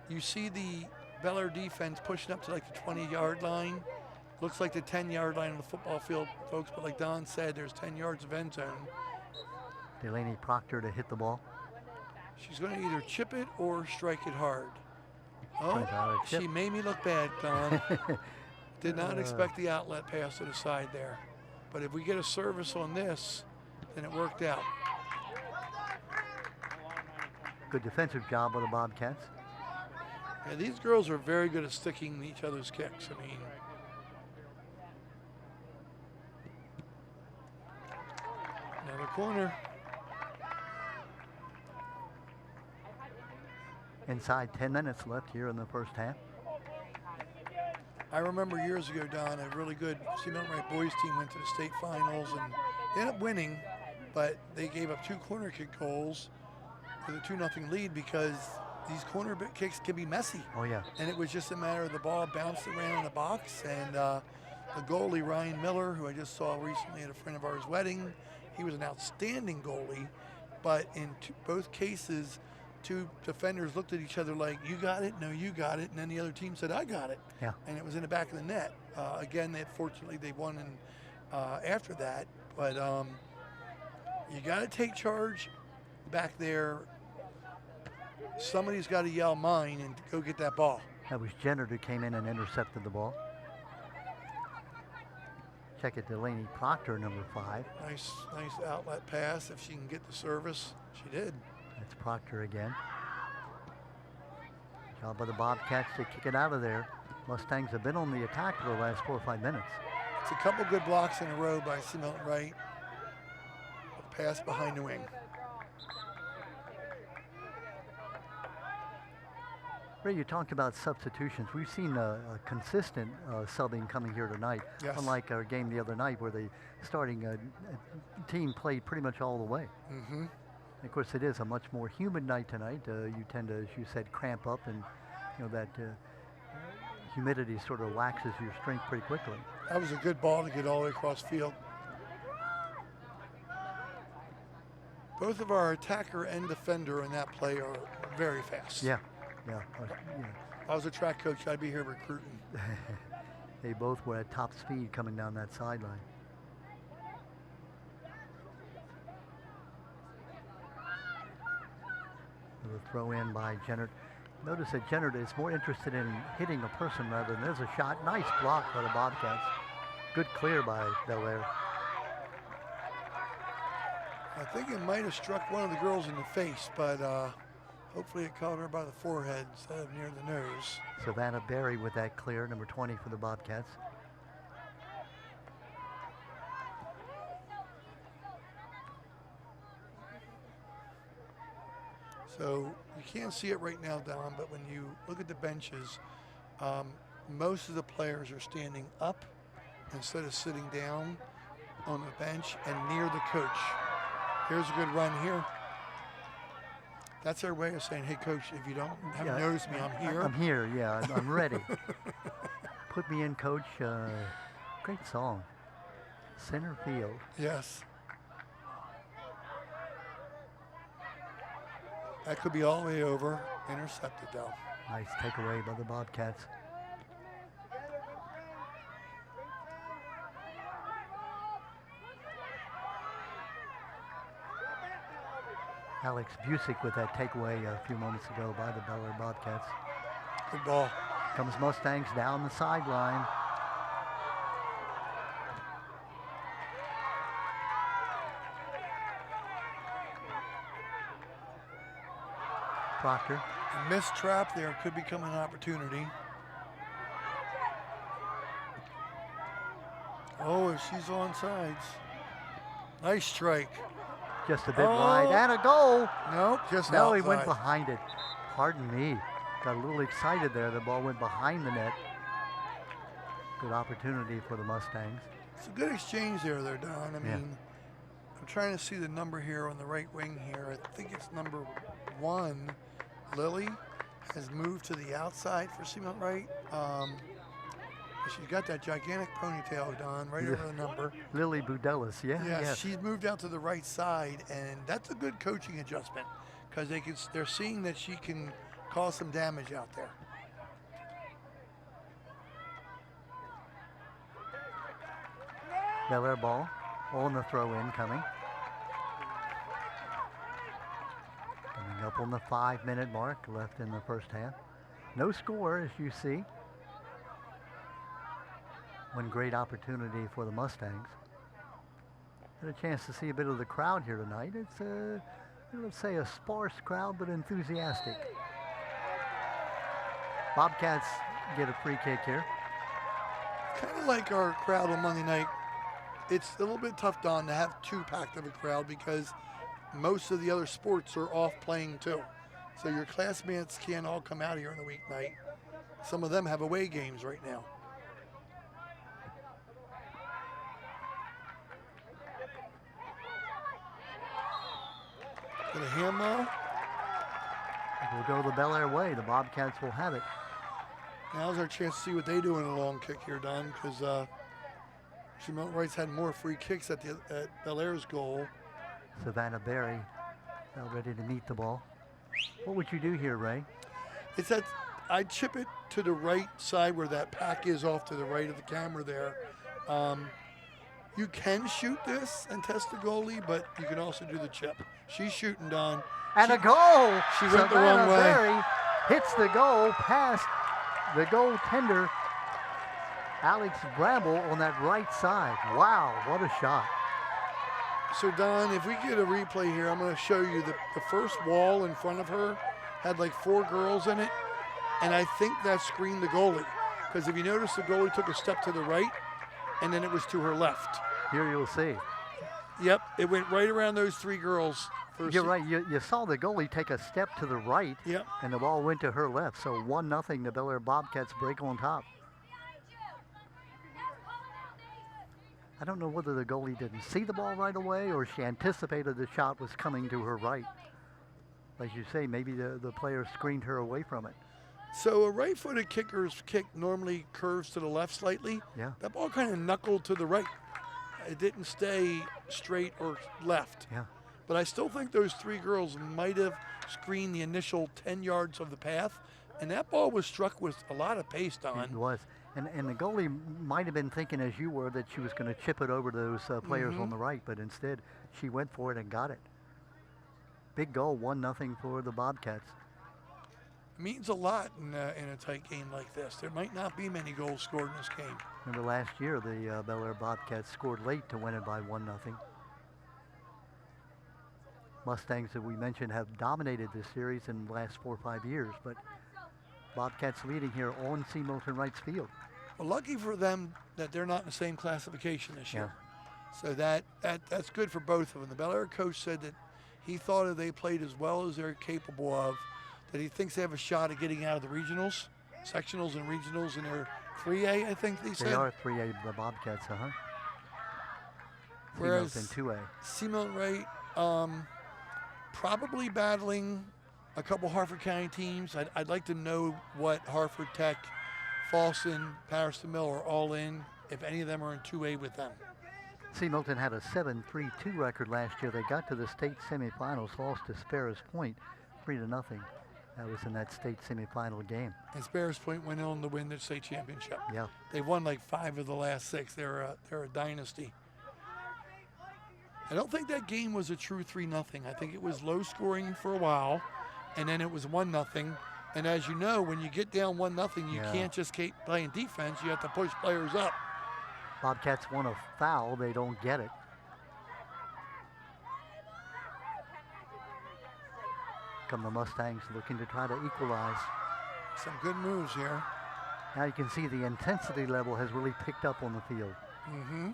You see the Bel Air defense pushing up to like the 20-yard line. Looks like the 10-yard line on the football field, folks, but like Don said, there's 10 yards of end zone. Delaney Proctor to hit the ball. She's going to either chip it or strike it hard. Oh, Turns out a chip. she made me look bad, Don. Did not expect the outlet pass to the side there. But if we get a service on this, then it worked out. Good defensive job by the Bobcats. Yeah, these girls are very good at sticking each other's kicks. I mean, another corner. Inside 10 minutes left here in the first half. I remember years ago, Don, a really good Milton Wright boys team went to the state finals and they ended up winning, but they gave up 2 corner kick goals with a 2-0 lead because these corner kicks can be messy. Oh, yeah. And it was just a matter of the ball bounced around in the box, and the goalie, Ryan Miller, who I just saw recently at a friend of ours' wedding, he was an outstanding goalie, but in both cases, 2 defenders looked at each other like, you got it, no, you got it, and then the other team said, I got it. Yeah. And it was in the back of the net. Again, fortunately, they won after that, but you got to take charge back there. Somebody's got to yell mine and go get that ball. That was Jenner who came in and intercepted the ball. Check it, Delaney Proctor, number 5. Nice outlet pass. If she can get the service, she did. That's Proctor again. Job by the Bobcats to kick it out of there. Mustangs have been on the attack for the last 4 or 5 minutes. It's a couple good blocks in a row by Milton Wright. A pass behind the wing. Ray, you talked about substitutions. We've seen a consistent subbing coming here tonight, yes. Unlike our game the other night where the starting team played pretty much all the way. Mm-hmm. Of course, it is a much more humid night tonight. You tend to, as you said, cramp up, and that humidity sort of waxes your strength pretty quickly. That was a good ball to get all the way across field. Both of our attacker and defender in that play are very fast. Yeah. If I was a track coach, I'd be here recruiting. They both were at top speed coming down that sideline. The throw in by Jenner. Notice that Jenner is more interested in hitting a person rather than there's a shot. Nice block by the Bobcats. Good clear by Bel Air. I think it might have struck one of the girls in the face, but hopefully it caught her by the forehead instead of near the nose. Savannah Berry with that clear, number 20 for the Bobcats. So you can't see it right now, Don, but when you look at the benches, most of the players are standing up instead of sitting down on the bench and near the coach. Here's a good run here. That's their way of saying, hey, coach, if you haven't noticed me, I'm here. I'm here, yeah, I'm ready. Put me in, coach. Great song. Center field. Yes. That could be all the way over. Intercepted, though. Nice takeaway by the Bobcats. Alex Busick with that takeaway a few moments ago by the Bel Air Bobcats. Good ball. Comes Mustangs down the sideline. Proctor. A missed trap there could become an opportunity. Oh, if she's on sides. Nice strike. Just a bit wide and a goal. Nope, just No, outside. he went behind it. Pardon me. Got a little excited there. The ball went behind the net. Good opportunity for the Mustangs. It's a good exchange there, Don. I mean, I'm trying to see the number here on the right wing here. I think it's number 1. Lily has moved to the outside for Milton Wright. She's got that gigantic ponytail, Don, right over the number. Lily Budelis, yeah. Yes, she's moved out to the right side, and that's a good coaching adjustment because they're seeing that she can cause some damage out there. Bel Air ball on the throw-in coming. Coming up on the 5-minute mark left in the first half. No score, as you see. One great opportunity for the Mustangs. Had a chance to see a bit of the crowd here tonight. It's let's say a sparse crowd, but enthusiastic. Bobcats get a free kick here. Kind of like our crowd on Monday night. It's a little bit tough, Don, to have too packed of a crowd because most of the other sports are off playing too. So your classmates can't all come out here on a weeknight. Some of them have away games right now. Got a handball. We'll go the Bel Air way. The Bobcats will have it. Now's our chance to see what they do in a long kick here, Don, because Milton Wright's had more free kicks at Bel Air's goal. Savannah Berry now ready to meet the ball. What would you do here, Ray? It's that I'd chip it to the right side where that pack is off to the right of the camera there. You can shoot this and test the goalie, but you can also do the chip. She's shooting, Don. And a goal! She went the wrong way. Berry hits the goal past the goaltender, Alex Bramble, on that right side. Wow, what a shot. So, Don, if we get a replay here, I'm going to show you the first wall in front of her had like 4 girls in it, and I think that screened the goalie. Because if you notice, the goalie took a step to the right, and then it was to her left. Here you'll see. Yep, it went right around those 3 girls. You're right. You saw the goalie take a step to the right, yep, and the ball went to her left. So 1-0, the Bel Air Bobcats break on top. I don't know whether the goalie didn't see the ball right away or she anticipated the shot was coming to her right. As you say, maybe the player screened her away from it. So a right-footed kicker's kick normally curves to the left slightly. Yeah. That ball kind of knuckled to the right. It didn't stay straight or left. Yeah. But I still think those 3 girls might have screened the initial 10 yards of the path, and that ball was struck with a lot of pace, Don. It was. And the goalie might have been thinking, as you were, that she was going to chip it over to those players on the right, but instead she went for it and got it. Big goal, 1-0 for the Bobcats. It means a lot in a tight game like this. There might not be many goals scored in this game. Remember last year, the Bel Air Bobcats scored late to win it by 1-0. Mustangs, that we mentioned, have dominated this series in the last 4 or 5 years, but Bobcats leading here on C. Milton Wright's field. Well, lucky for them that they're not in the same classification this year. So that's good for both of them. The Bel Air coach said that he thought if they played as well as they're capable of, that he thinks they have a shot at getting out of the regionals, sectionals and regionals in their 3A, I think they said. They are 3A, the Bobcats, Whereas in 2A. C. Milton Wright, probably battling a couple Harford County teams. I'd like to know what Harford Tech, Falston, Patterson Mill are all in, if any of them are in 2A with them. C. Milton had a 7-3-2 record last year. They got to the state semifinals, lost to Sparrows Point 3-0. That was in that state semifinal game. And Sparrows Point went on to win the state championship. Yeah. They've won like 5 of the last 6. They're a dynasty. I don't think that game was a true 3-0. I think it was low scoring for a while, and then it was 1-0. And as you know, when you get down 1-0, you can't just keep playing defense. You have to push players up. Bobcats want a foul. They don't get it. Come the Mustangs looking to try to equalize. Some good moves here. Now you can see the intensity level has really picked up on the field. Mm-hmm.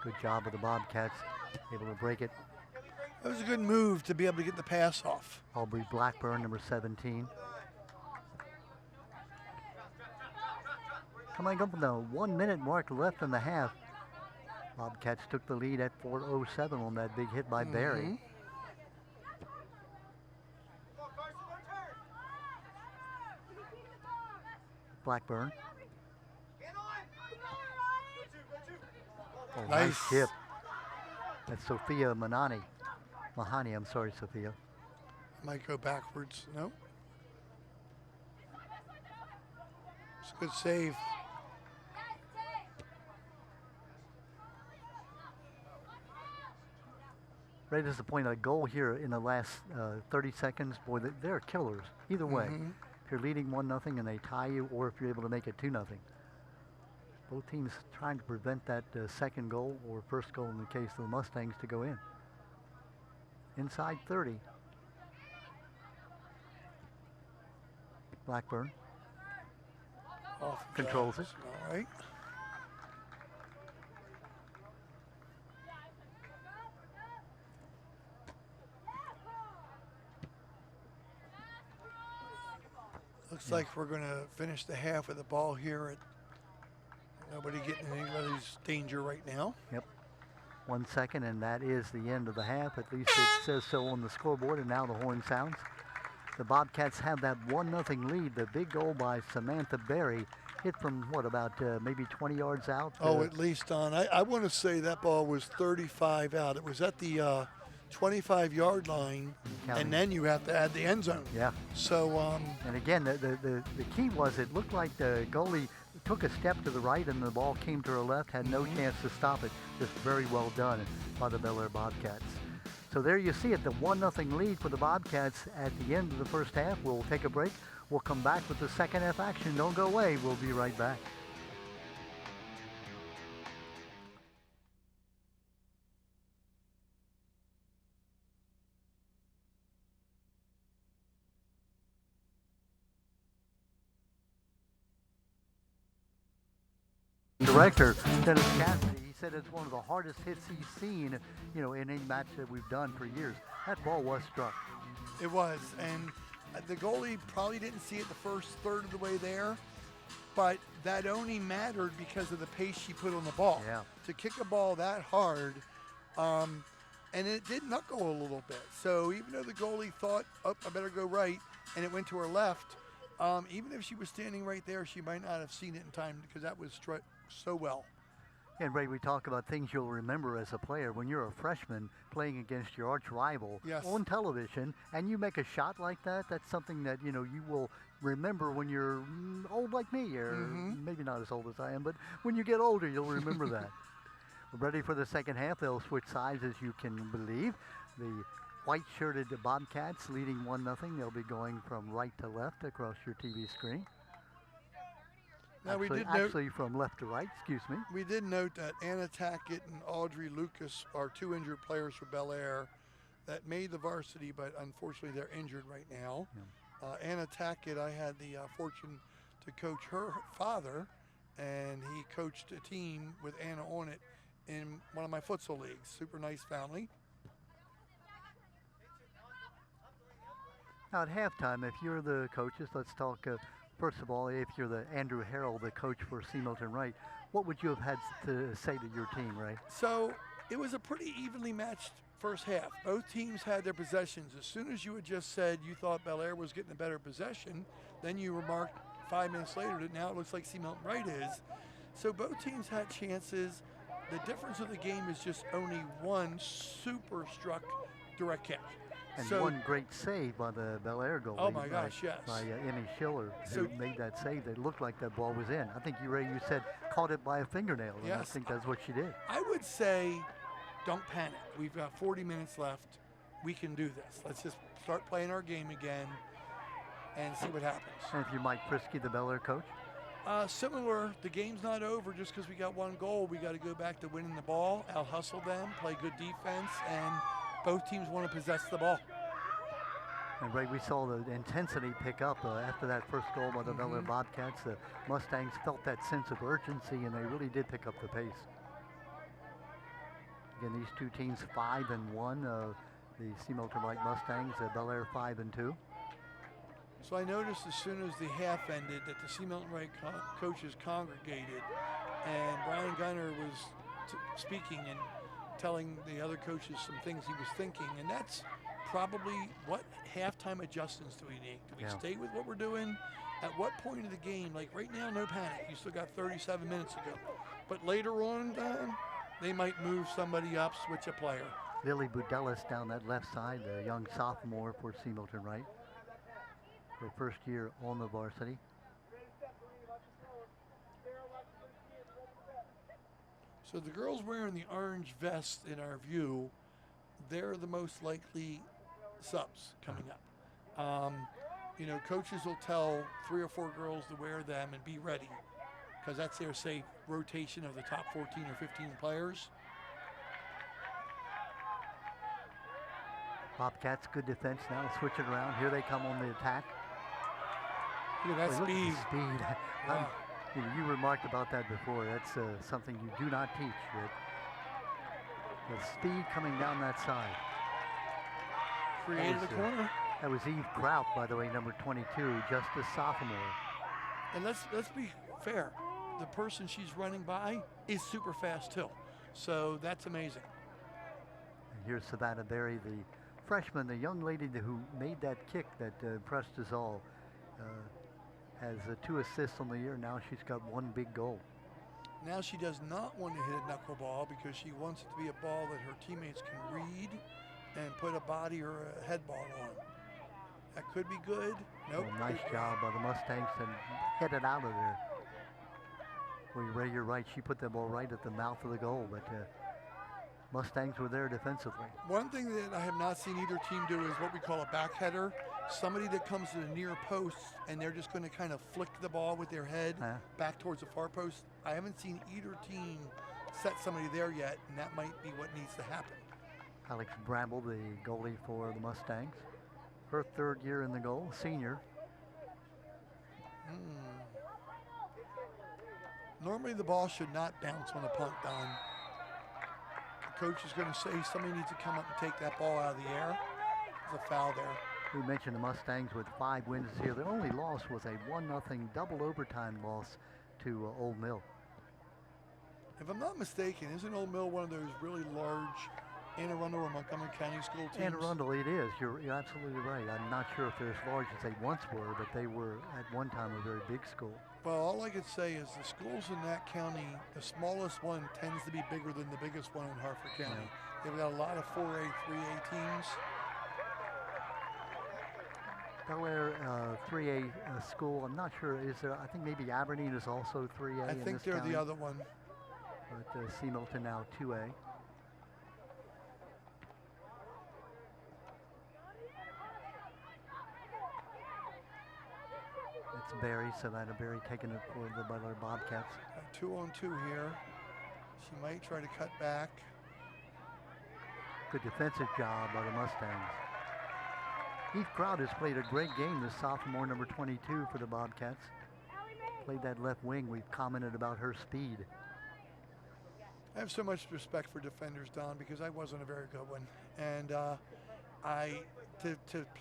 Good job of the Bobcats, able to break it. That was a good move to be able to get the pass off. Aubrey Blackburn, number 17. Coming up with the 1 minute mark left in the half. Bobcats took the lead at 4:07 on that big hit by Barry. Blackburn. Oh, nice chip. That's Sophia Mahani. I'm sorry, Sophia. Might go backwards. No. It's a good save. Right as the point, a goal here in the last 30 seconds, boy, they're killers. Either way, if you're leading 1-0 and they tie you, or if you're able to make it 2-0. Both teams trying to prevent that second goal, or first goal in the case of the Mustangs, to go in. Inside 30. Blackburn controls it. All right. Looks like we're going to finish the half with the ball here. Nobody getting anybody's danger right now. Yep. 1 second, and that is the end of the half. At least it says so on the scoreboard, and now the horn sounds. The Bobcats have that 1-0 lead. The big goal by Samantha Berry, hit from, what, about maybe 20 yards out? Oh, at least on. I want to say that ball was 35 out. It was at the 25-yard line, and then you have to add the end zone. Yeah. So. And again, the key was it looked like the goalie took a step to the right and the ball came to her left, had no chance to stop it. Just very well done by the Bel Air Bobcats. So there you see it, the 1-0 lead for the Bobcats at the end of the first half. We'll take a break. We'll come back with the second half action. Don't go away. We'll be right back. Director Dennis Cassidy, he said it's one of the hardest hits he's seen, in any match that we've done for years. That ball was struck. It was, and the goalie probably didn't see it the first third of the way there, but that only mattered because of the pace she put on the ball. Yeah. To kick a ball that hard, and it did knuckle a little bit. So even though the goalie thought, oh, I better go right, and it went to her left, even if she was standing right there, she might not have seen it in time because that was struck so well. And Ray, we talk about things you'll remember as a player. When you're a freshman playing against your arch rival on television, and you make a shot like that, that's something that you will remember when you're old like me, or maybe not as old as I am, but when you get older, you'll remember that. We're ready for the second half. They'll switch sides, as you can believe. The white-shirted Bobcats leading 1-0. They'll be going from right to left across your TV screen. Now Actually, from left to right, excuse me. We did note that Anna Tackett and Audrey Lucas are two injured players for Bel Air that made the varsity, but unfortunately they're injured right now. Yeah. Anna Tackett, I had the fortune to coach her father, and he coached a team with Anna on it in one of my futsal leagues. Super nice family. Now at halftime, if you're the coaches, let's talk first of all, if you're the Andrew Harrell, the coach for C. Milton Wright, what would you have had to say to your team, Ray? So it was a pretty evenly matched first half. Both teams had their possessions. As soon as you had just said you thought Bel Air was getting a better possession, then you remarked 5 minutes later that now it looks like C. Milton Wright is. So both teams had chances. The difference of the game is just only one super struck direct catch. And So- one great save by the Bel Air goalie. Oh my gosh, yes. By Emmy Schiller, So- who made that save. It looked like that ball was in. I think you said caught it by a fingernail, and I Yes. think that's what she did. I would say don't panic. We've got 40 minutes left. We can do this. Let's just start playing our game again and see what happens. And if you're Mike Prisky, the Bel Air coach, Similar, the game's not over just because we got one goal. We got to go back to winning the ball, out-hustle them, play good defense, and both teams want to possess the ball. and Ray, we saw the intensity pick up after that first goal by the Bel Air Bobcats. The Mustangs felt that sense of urgency, and they really did pick up the pace. Again, these two teams 5-1. The C. Milton Wright Mustangs, Bel Air 5-2. So I noticed as soon as the half ended that the C. Milton Wright coaches congregated, and Brian Gunner was speaking and telling the other coaches some things he was thinking, and that's probably what halftime adjustments do we need? Do we Yeah. stay with what we're doing? At what point of the game? Like right now, no panic. You still got 37 minutes to go. But later on, they might move somebody up, switch a player. Lily Budelis down that left side, the young sophomore for C. Milton Wright. Her first year on the varsity. So the girls wearing the orange vest in our view, they're the most likely subs coming up. You know, coaches will tell 3 or 4 girls to wear them and be ready, because that's their safe rotation of the top 14 or 15 players. Bobcats, good defense now. Switch it around. Here they come on the attack. Look at that Boy, look at speed. the speed. Wow. You remarked about that before. That's something you do not teach. The speed coming down that side. Created a was, corner. That was Eve Kraut, by the way, number 22, just a sophomore. And let's be fair. The person she's running by is super fast too. So that's amazing. And here's Savannah Berry, the freshman, the young lady who made that kick that impressed us all. Has 2 assists on the year. Now she's got 1 big goal. Now she does not want to hit a knuckleball because she wants it to be a ball that her teammates can read and put a body or a head ball on. That could be good. Nope. Well, nice job by the Mustangs to head it out of there. Well, Ray, you're right. She put that ball right at the mouth of the goal, but Mustangs were there defensively. One thing that I have not seen either team do is what we call a back header. Somebody that comes to the near post and they're just going to kind of flick the ball with their head back towards the far post. I haven't seen either team set somebody there yet, and that might be what needs to happen. Alex Bramble, the goalie for the Mustangs. Her 3rd year in the goal, senior. Normally the ball should not bounce on a punt, Don. The coach is going to say somebody needs to come up and take that ball out of the air. There's a foul there. We mentioned the Mustangs with 5 wins here. Their only loss was a 1-0 double overtime loss to Old Mill. If I'm not mistaken, isn't Old Mill one of those really large Anne Arundel or Montgomery County school teams? Anne Arundel, it is. You're absolutely right. I'm not sure if they're as large as they once were, but they were at one time a very big school. Well, all I could say is the schools in that county, the smallest one tends to be bigger than the biggest one in Harford County. They've got a lot of 4A, 3A teams. Bel Air 3A school, I'm not sure, is there, I think maybe Aberdeen is also 3A I in think this they're county, the other one. but C. Milton now 2A. It's Barry, Savannah Berry taking it for the Bel Air Bobcats. 2-on-2 here. She might try to cut back. Good defensive job by the Mustangs. Eve Crowd has played a great game, this sophomore, number 22 for the Bobcats. Played that left wing. We've commented about her speed. I have so much respect for defenders, Don, because I wasn't a very good one. And to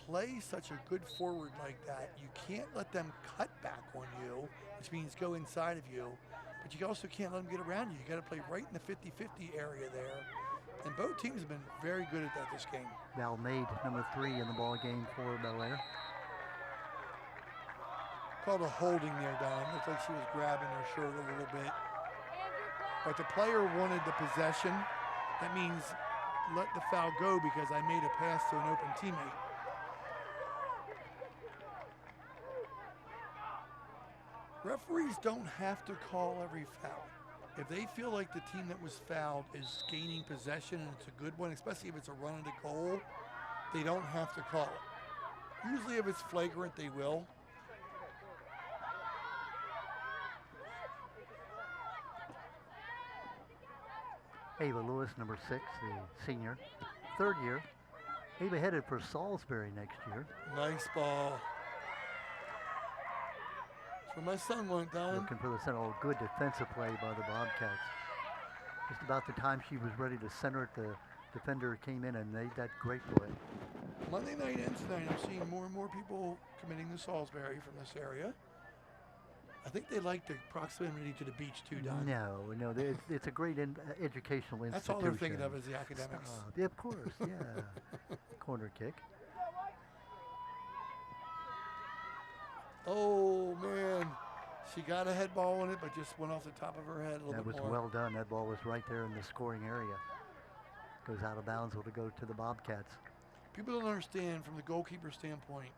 play such a good forward like that, you can't let them cut back on you, which means go inside of you, but you also can't let them get around you. You got to play right in the 50-50 area there. And both teams have been very good at that this game. Val Maid, number 3 in the ball game for Bel Air. Called a holding there, Don. Looked like she was grabbing her shirt a little bit. But the player wanted the possession. That means let the foul go because I made a pass to an open teammate. Referees don't have to call every foul. If they feel like the team that was fouled is gaining possession and it's a good one, especially if it's a run at a goal, they don't have to call it. Usually if it's flagrant, they will. Ava Lewis, number 6, the senior, third year. Ava headed for Salisbury next year. Nice ball. That's where my son went, Don. Looking for the center. Oh, good defensive play by the Bobcats. Just about the time she was ready to center it, the defender came in and made that great play. Monday night and tonight, I'm seeing more and more people committing to Salisbury from this area. I think they like the proximity to the beach too, Don. No, it's a great educational institution. That's all they're thinking of is the academics. Yeah, of course, yeah. Corner kick. Oh, man. She got a head ball on it, but just went off the top of her head a little bit more. That was well done. That ball was right there in the scoring area. Goes out of bounds. It'll go to the Bobcats. People don't understand from the goalkeeper standpoint.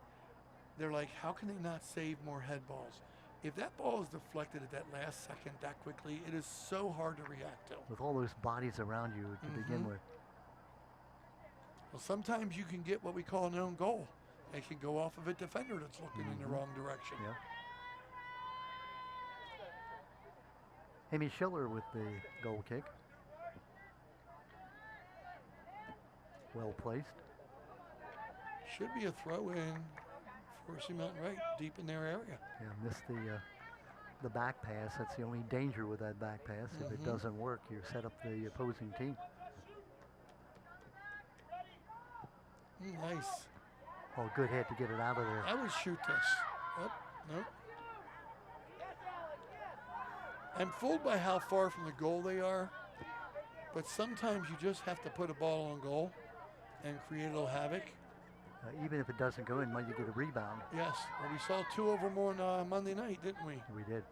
They're like, how can they not save more head balls? If that ball is deflected at that last second that quickly, it is so hard to react to. With all those bodies around you to begin with. Well, sometimes you can get what we call an own goal. It can go off of a defender that's looking in the wrong direction. Yeah. Amy Schiller with the goal kick. Well placed. Should be a throw in for C. Milton Wright, deep in their area. Yeah, missed the back pass. That's the only danger with that back pass. If it doesn't work, you set up the opposing team. Nice. Oh, good hit to get it out of there. I would shoot this. Oh, no. I'm fooled by how far from the goal they are, but sometimes you just have to put a ball on goal and create a little havoc. Even if it doesn't go in, might you get a rebound? Yes. Well, we saw 2 of them on Monday night, didn't we? We did.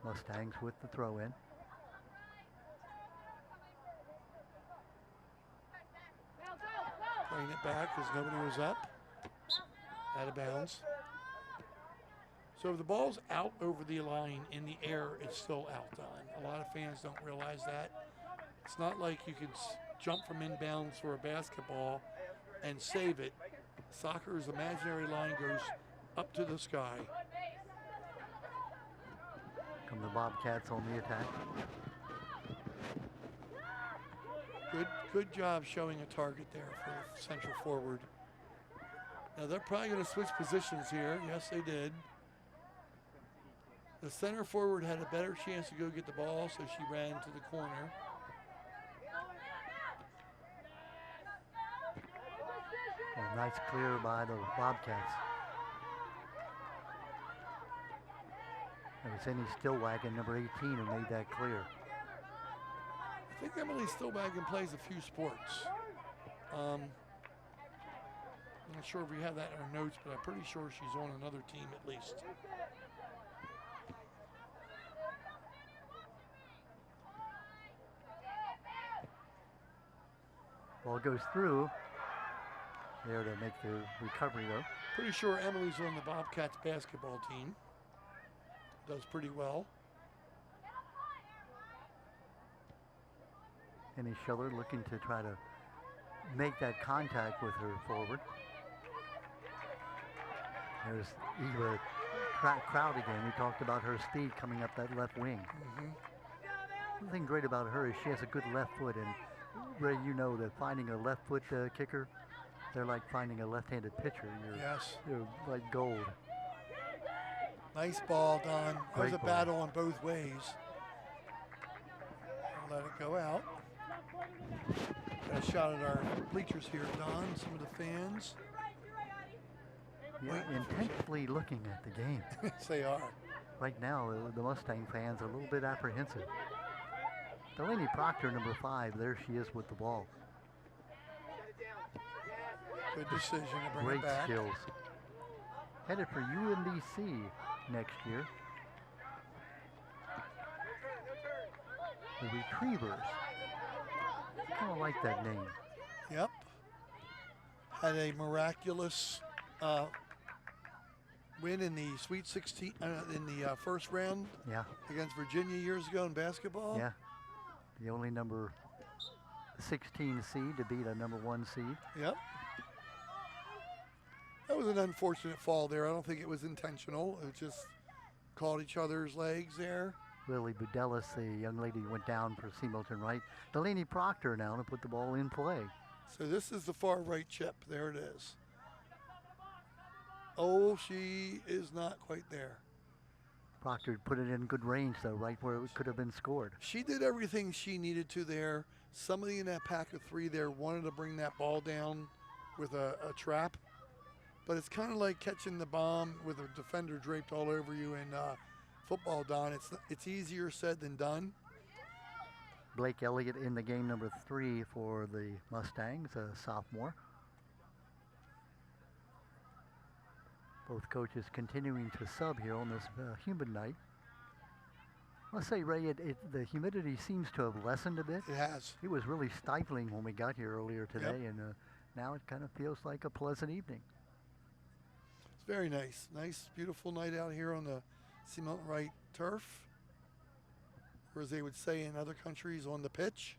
Mustangs with the throw in. Playing it back because nobody was up. Out of bounds. So if the ball's out over the line in the air, it's still out, Don. A lot of fans don't realize that. It's not like you can jump from inbounds for a basketball and save it. Soccer's imaginary line goes up to the sky. Come the Bobcats on the attack. Good job showing a target there for the central forward. Now they're probably going to switch positions here. Yes, they did. The center forward had a better chance to go get the ball, so she ran to the corner. Oh, nice clear by the Bobcats. It was Emily Stillwagon, number 18, who made that clear. I think Emily Stillwagon plays a few sports. I'm not sure if we have that in our notes, but I'm pretty sure she's on another team at least. Ball goes through. There to make the recovery, though. Pretty sure Emily's on the Bobcats basketball team. Does pretty well. Amy Schiller looking to try to make that contact with her forward. There's Eva Crowd again. We talked about her speed coming up that left wing. One thing great about her is she has a good left foot, and Ray, you know that finding a left foot kicker, they're like finding a left-handed pitcher. You're like gold. Nice ball, Don. That was a ball. battle on both ways. I'll let it go out. Got a shot at our bleachers here, Don. Some of the fans. Yeah, intensely looking at the game. Yes, they are. Right now, the Mustang fans are a little bit apprehensive. Delaney Proctor, number 5, there she is with the ball. Good decision to bring Great it back. skills. Headed for UMBC next year. The Retrievers. kind of like that name. Yep. Had a miraculous win in the Sweet 16 in the first round Yeah, against Virginia years ago in basketball. yeah. The only number 16 seed to beat a number 1 seed. Yep. That was an unfortunate fall there. I don't think it was intentional. It just caught each other's legs there. Lily Budelis, the young lady who went down for C. Milton Wright. Delaney Proctor now to put the ball in play. So this is the far right chip. There it is. Oh, she is not quite there. Proctor put it in good range, though, right where it could have been scored. She did everything she needed to there. Somebody in that pack of 3 there wanted to bring that ball down with a trap. But it's kind of like catching the bomb with a defender draped all over you in football, Don. It's easier said than done. Blake Elliott in the game number 3 for the Mustangs, a sophomore. Both coaches continuing to sub here on this humid night. Let's say, Ray, the humidity seems to have lessened a bit. It has. It was really stifling when we got here earlier today, Yep. and now it kind of feels like a pleasant evening. It's very nice. Nice, beautiful night out here on the C. Milton Wright turf. Or as they would say in other countries, on the pitch.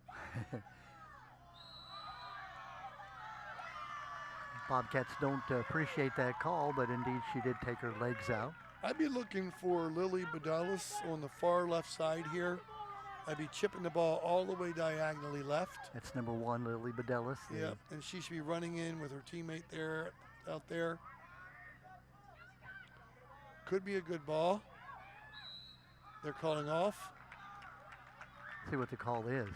Bobcats don't appreciate that call, but indeed she did take her legs out. I'd be looking for Lily Budalis on the far left side here. I'd be chipping the ball all the way diagonally left. That's number 1, Lily Budelis. Yep, and she should be running in with her teammate there, out there. Could be a good ball. They're calling off. See what the call is.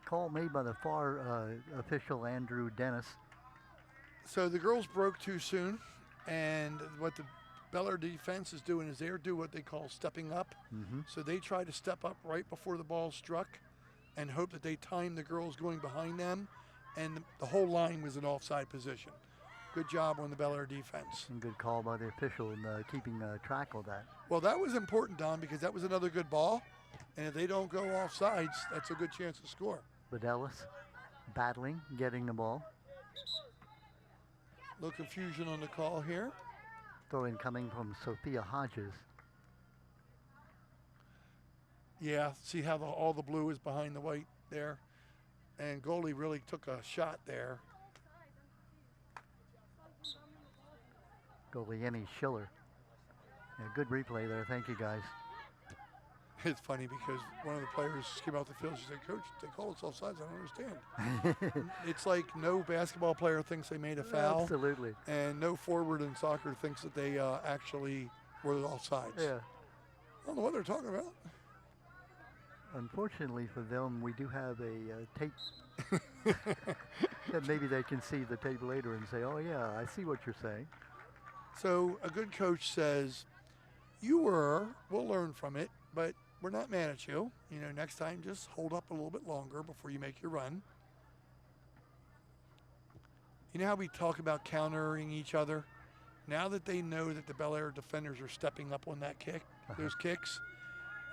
Call made by the far official Andrew Dennis. So the girls broke too soon, and what the Bel Air defense is doing is they're doing what they call stepping up. Mm-hmm. So they try to step up right before the ball struck and hope that they time the girls going behind them, and the whole line was in offside position. Good job on the Bel Air defense. And good call by the official in keeping track of that. Well, that was important, Don, because that was another good ball, and if they don't go offsides, that's a good chance to score. Budelis battling, getting the ball. No confusion on the call here. Throw in coming from Sophia Hodges. Yeah, see how all the blue is behind the white there? And goalie really took a shot there. Goalie Yenny Schiller. Yeah, good replay there. Thank you, guys. It's funny because one of the players came out the field. She said, "Coach, they call us offsides. I don't understand." It's like no basketball player thinks they made a foul. Absolutely. And no forward in soccer thinks that they actually were offsides. Yeah. I don't know what they're talking about. Unfortunately for them, we do have a tape that maybe they can see the tape later and say, "Oh yeah, I see what you're saying." So a good coach says, we'll learn from it, but we're not mad at you. You know, next time just hold up a little bit longer before you make your run. You know how we talk about countering each other? Now that they know that the Bel Air defenders are stepping up on that kick, those kicks,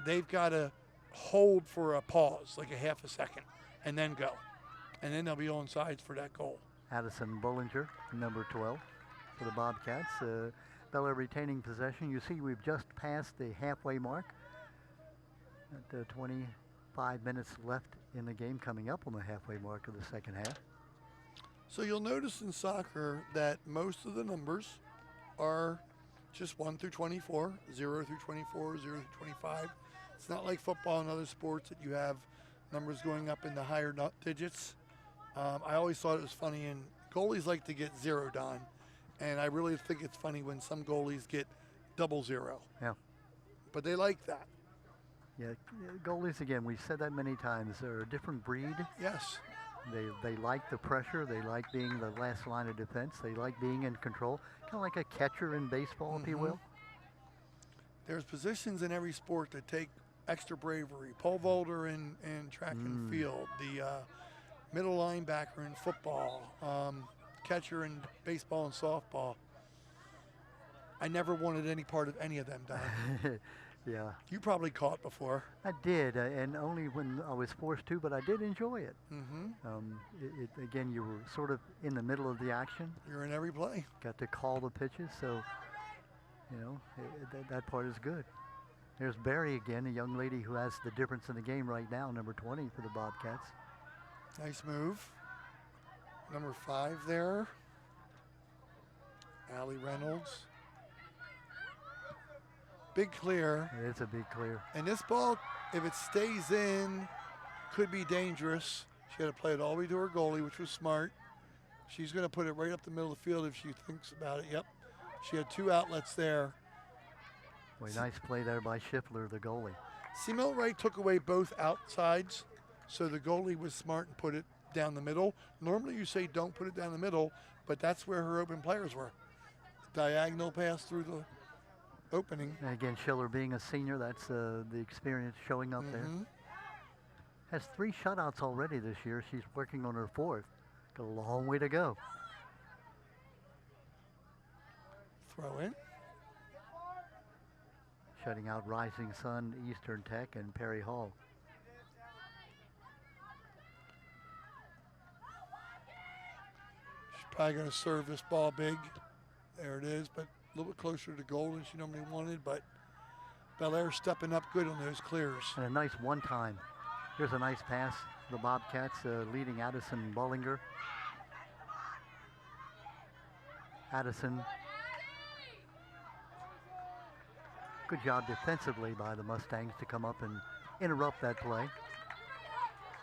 they've got to hold for a pause, like a half a second, and then go. And then they'll be on sides for that goal. Addison Bollinger, number 12 for the Bobcats. Bel Air retaining possession. You see we've just passed the halfway mark. At 25 minutes left in the game, coming up on the halfway mark of the second half. So you'll notice in soccer that most of the numbers are just 1 through 24, 0 through 24, 0 through 25. It's not like football and other sports that you have numbers going up in the higher digits. I always thought it was funny, and goalies like to get 0, Don. And I really think it's funny when some goalies get 00. Yeah. But they like that. Yeah, goalies, again, we've said that many times, they're a different breed. Yes. They like the pressure. They like being the last line of defense. They like being in control, kind of like a catcher in baseball, if you will. There's positions in every sport that take extra bravery. Pole vaulter in track and field, the middle linebacker in football, catcher in baseball and softball. I never wanted any part of any of them, Don. Yeah, You probably caught before. I did, and only when I was forced to, but I did enjoy it. Mm-hmm. Again, you were sort of in the middle of the action, You're in every play. got to call the pitches, so, that part is good. There's Barry again, a young lady who has the difference in the game right now, number 20 for the Bobcats. Nice move. Number 5 there. Allie Reynolds. Big clear. It's a big clear. And this ball, if it stays in, could be dangerous. She had to play it all the way to her goalie, which was smart. She's going to put it right up the middle of the field if she thinks about it. Yep. She had 2 outlets there. Boy, nice play there by Schiffler, the goalie. See, Milton Wright took away both outsides, so the goalie was smart and put it down the middle. Normally you say don't put it down the middle, but that's where her open players were. Diagonal pass through the opening. And again, Schiller being a senior, that's the experience showing up there. Has 3 shutouts already this year. She's working on her 4th. Got a long way to go. Throw in. Shutting out Rising Sun, Eastern Tech, and Perry Hall. She's probably going to serve this ball big. There it is, but a little bit closer to goal than she normally wanted, but Belair stepping up good on those clears. And a nice one-time. Here's a nice pass. The Bobcats leading Addison Bollinger. Addison. Good job defensively by the Mustangs to come up and interrupt that play.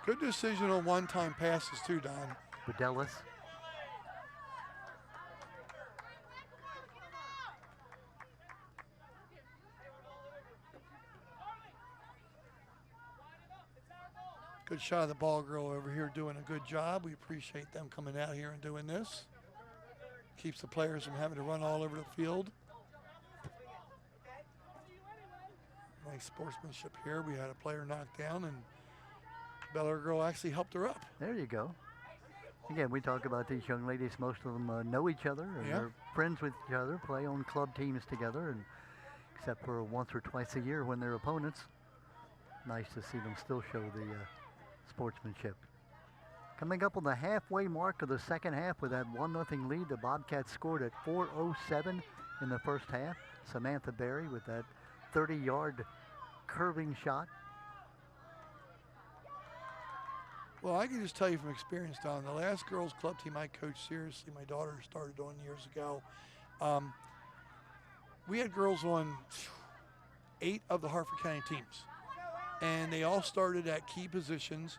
Good decision on one-time passes too, Don. Budelis. Good shot of the ball girl over here doing a good job. We appreciate them coming out here and doing this. Keeps the players from having to run all over the field. Nice sportsmanship here. We had a player knocked down, and Belair girl actually helped her up. There you go. Again, we talk about these young ladies. Most of them know each other and they're friends with each other, play on club teams together, and except for once or twice a year when they're opponents. Nice to see them still show the sportsmanship. Coming up on the halfway mark of the second half with that 1-0 lead, the Bobcats scored at 4:07 in the first half. Samantha Berry with that 30-yard curving shot. Well, I can just tell you from experience, Don, the last girls club team I coached seriously, my daughter started on years ago. We had girls on 8 of the Hartford County teams, and they all started at key positions,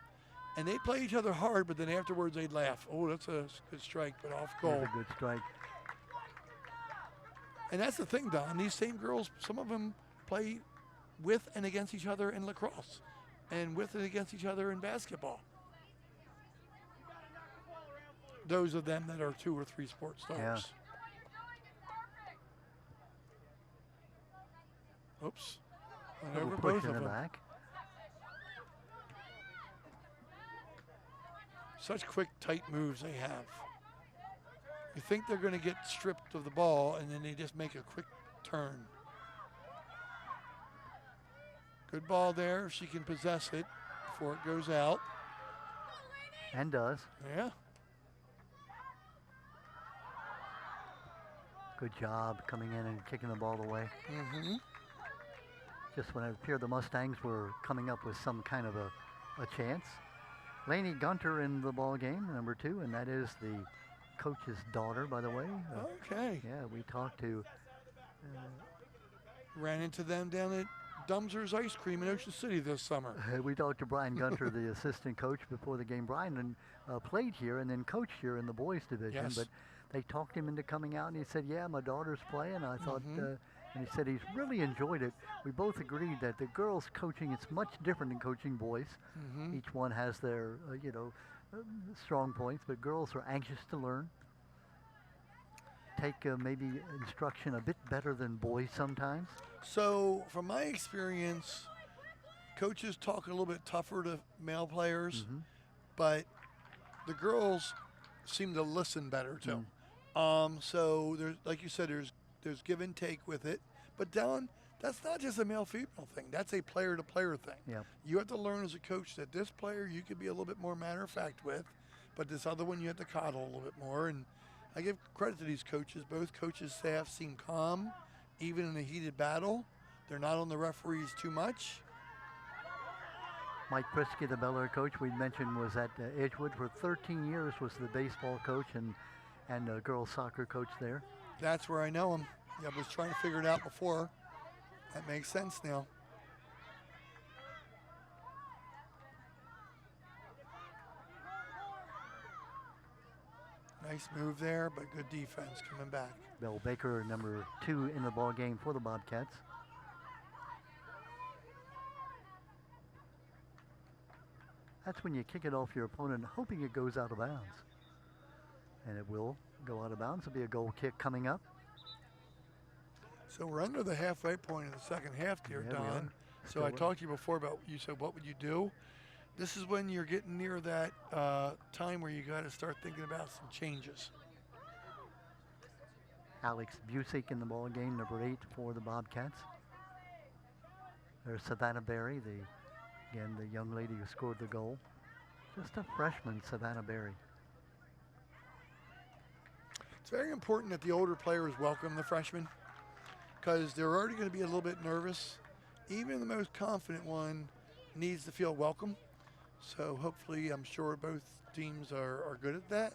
and they play each other hard, but then afterwards they'd laugh. Oh, that's a good strike, but off goal. That's a good strike. And that's the thing, Don. These same girls, some of them play with and against each other in lacrosse and with and against each other in basketball. Those of them that are 2 or 3 sports stars. Yeah. Oops. Went Little over push both in of the them. back. Such quick, tight moves they have. You think they're going to get stripped of the ball, and then they just make a quick turn. Good ball there if she can possess it before it goes out. And does. Yeah. Good job coming in and kicking the ball away. Mm-hmm. Just when it appeared the Mustangs were coming up with some kind of a chance. Lainey Gunter in the ball game, number 2, and that is the coach's daughter, by the way. Okay. Yeah, we talked to... Ran into them down at Dumser's Ice Cream in Ocean City this summer. We talked to Brian Gunter, the assistant coach, before the game. Brian played here and then coached here in the boys division, Yes. but they talked him into coming out, and he said, yeah, my daughter's playing. I thought, and he said he's really enjoyed it. We both agreed that the girls coaching, it's much different than coaching boys. Each one has their, strong points, but girls are anxious to learn. Take maybe instruction a bit better than boys sometimes. So, from my experience, coaches talk a little bit tougher to male players, but the girls seem to listen better too. So, there's, like you said, there's give and take with it. But Don, That's not just a male-female thing. That's a player-to-player thing. Yep. You have to learn as a coach that this player you could be a little bit more matter-of-fact with, but this other one you have to coddle a little bit more. And I give credit to these coaches. Both coaches' staff seem calm, even in a heated battle. They're not on the referees too much. Mike Prisky, the Bel Air coach we mentioned, was at Edgewood for 13 years, was the baseball coach and girls soccer coach there. That's where I know him. Yeah, I was trying to figure it out before. That makes sense now. Nice move there, but good defense coming back. Bill Baker, number 2 in the ball game for the Bobcats. That's when you kick it off your opponent, hoping it goes out of bounds. And it will go out of bounds. It'll be a goal kick coming up. So we're under the halfway point in the second half here, Yeah, we Don. are. So I talked to you before about, you said, what would you do? This is when you're getting near that time where you got to start thinking about some changes. Alex Busick in the ball game, number 8 for the Bobcats. There's Savannah Berry, the young lady who scored the goal. Just a freshman, Savannah Berry. It's very important that the older players welcome the freshmen because they're already going to be a little bit nervous. Even the most confident one needs to feel welcome. So hopefully, I'm sure both teams are good at that.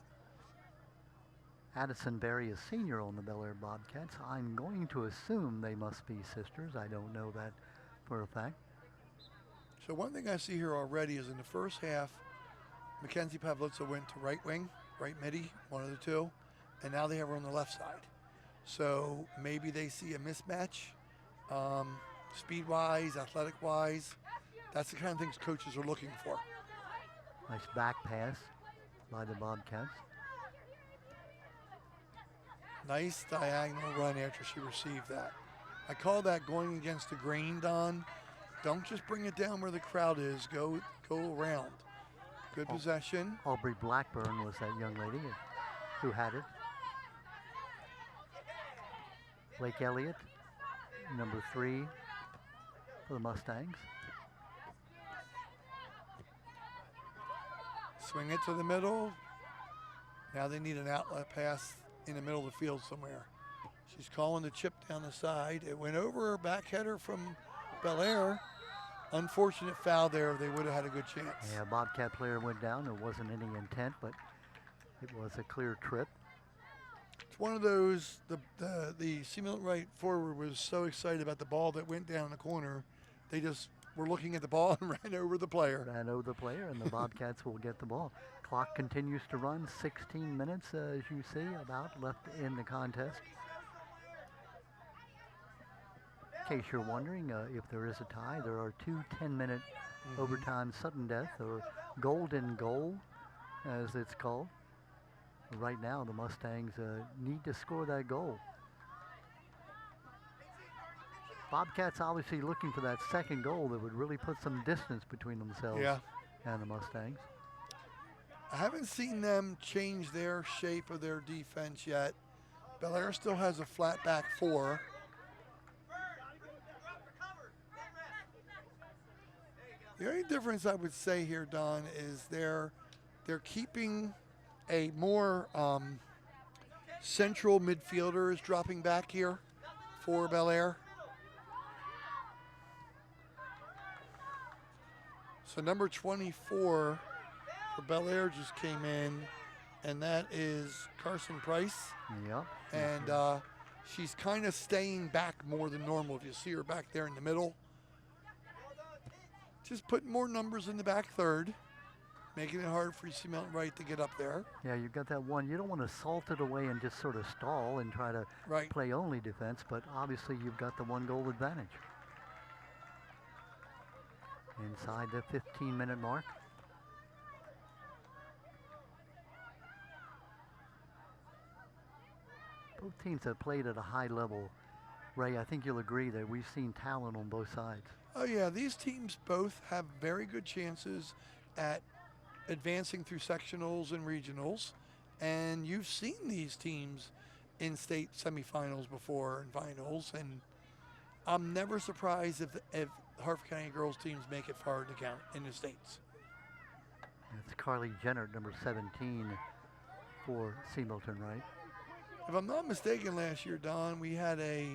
Addison Berry is senior on the Bel Air Bobcats. I'm going to assume they must be sisters. I don't know that for a fact. So one thing I see here already is in the first half, Mackenzie Pavlitza went to right wing, right midi, one of the two, and now they have her on the left side. So maybe they see a mismatch, speed-wise, athletic-wise. That's the kind of things coaches are looking for. Nice back pass by the Bobcats. Nice diagonal run after she received that. I call that going against the grain, Don. Don't just bring it down where the crowd is. Go around. Good possession. Aubrey Blackburn was that young lady who had it. Blake Elliott, number 3 for the Mustangs. Swing it to the middle. Now they need an outlet pass in the middle of the field somewhere. She's calling the chip down the side. It went over her back header from Bel Air. Unfortunate foul there. They would have had a good chance. Yeah, Bobcat player went down. There wasn't any intent, but it was a clear trip. It's one of those, the C. Milton Wright forward was so excited about the ball that went down the corner. They just were looking at the ball and ran over the player. Ran over the player, and the Bobcats will get the ball. Clock continues to run. 16 minutes, as you see, about left in the contest. In case you're wondering if there is a tie, there are 2 10-minute overtime sudden death, or golden goal, as it's called. Right now, the Mustangs need to score that goal. Bobcats obviously looking for that second goal that would really put some distance between themselves and the Mustangs. I haven't seen them change their shape of their defense yet. Bel Air still has a flat back 4. The only difference I would say here, Don, is they're keeping a more central midfielder is dropping back here for Bel Air. So number 24 for Bel Air just came in, and that is Carson Price. Yep. And she's kind of staying back more than normal. If you see her back there in the middle. Just putting more numbers in the back third, making it hard for C. Milton Wright to get up there. Yeah, you've got that one. You don't want to salt it away and just sort of stall and try to play only defense, but obviously you've got the 1-goal advantage. Inside the 15-minute mark. Both teams have played at a high level. Ray, I think you'll agree that we've seen talent on both sides. Oh yeah, these teams both have very good chances at advancing through sectionals and regionals, and you've seen these teams in state semifinals before and finals, and I'm never surprised if Harford County girls teams make it far in the States. It's Carly Jenner, number 17 for C. Milton Wright. If I'm not mistaken, last year, Don, we had a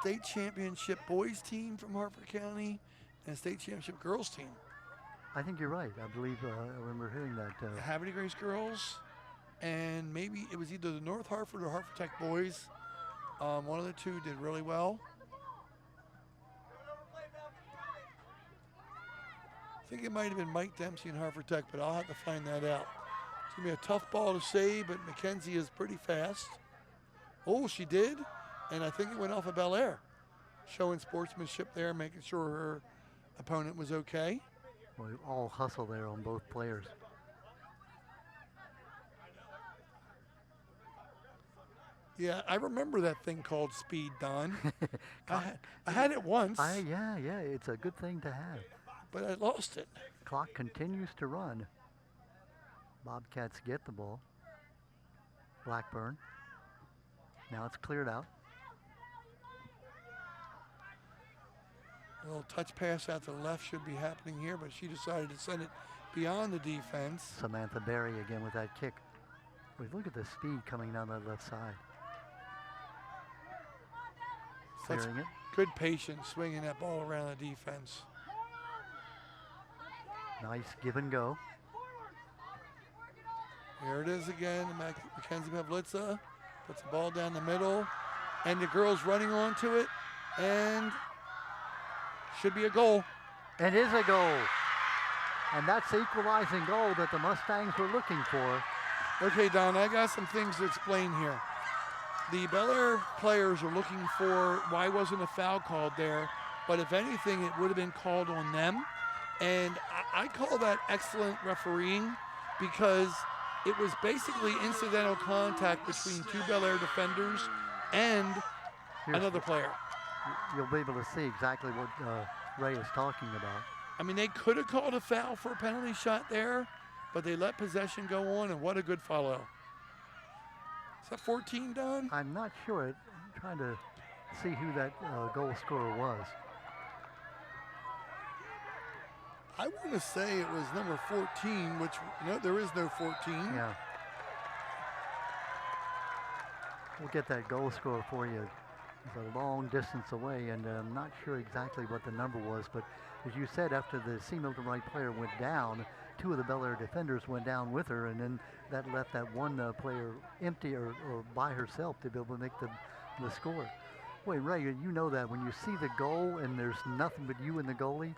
state championship boys team from Harford County and a state championship girls team. I think you're right. I believe I remember hearing that. Havre de Grace girls, and maybe it was either the North Hartford or Hartford Tech boys. One of the two did really well. I think it might have been Mike Dempsey and Hartford Tech, but I'll have to find that out. It's going to be a tough ball to save, but Mackenzie is pretty fast. Oh, she did, and I think it went off of Bel Air. Showing sportsmanship there, making sure her opponent was okay. Well, all hustle there on both players. Yeah, I remember that thing called speed, Don. I had it once. Yeah, it's a good thing to have. But I lost it. Clock continues to run. Bobcats get the ball. Blackburn. Now it's cleared out. A little touch pass out to the left should be happening here, but she decided to send it beyond the defense. Samantha Berry again with that kick. Wait, look at the speed coming down that left side. Clearing it. Good patience swinging that ball around the defense. Nice give and go. Here it is again. Mackenzie Pavlitza puts the ball down the middle, and the girls running onto it, and should be a goal. It is a goal. And that's the equalizing goal that the Mustangs were looking for. Okay, Don, I got some things to explain here. The Bel Air players are looking for why wasn't a foul called there, but if anything, it would have been called on them. And I call that excellent refereeing because it was basically incidental contact between two Bel Air defenders and another player. You'll be able to see exactly what Ray is talking about. I mean, they could have called a foul for a penalty shot there, but they let possession go on, and what a good follow. Is that 14, Don? I'm not sure. I'm trying to see who that goal scorer was. I want to say it was number 14, which, no, there is no 14. Yeah. We'll get that goal scorer for you. It's a long distance away, and I'm not sure exactly what the number was, but as you said, after the C. Milton Wright player went down, two of the Bel Air defenders went down with her, and then that left that one player empty or by herself to be able to make the score. Wait, Ray, you know that when you see the goal and there's nothing but you and the goalie,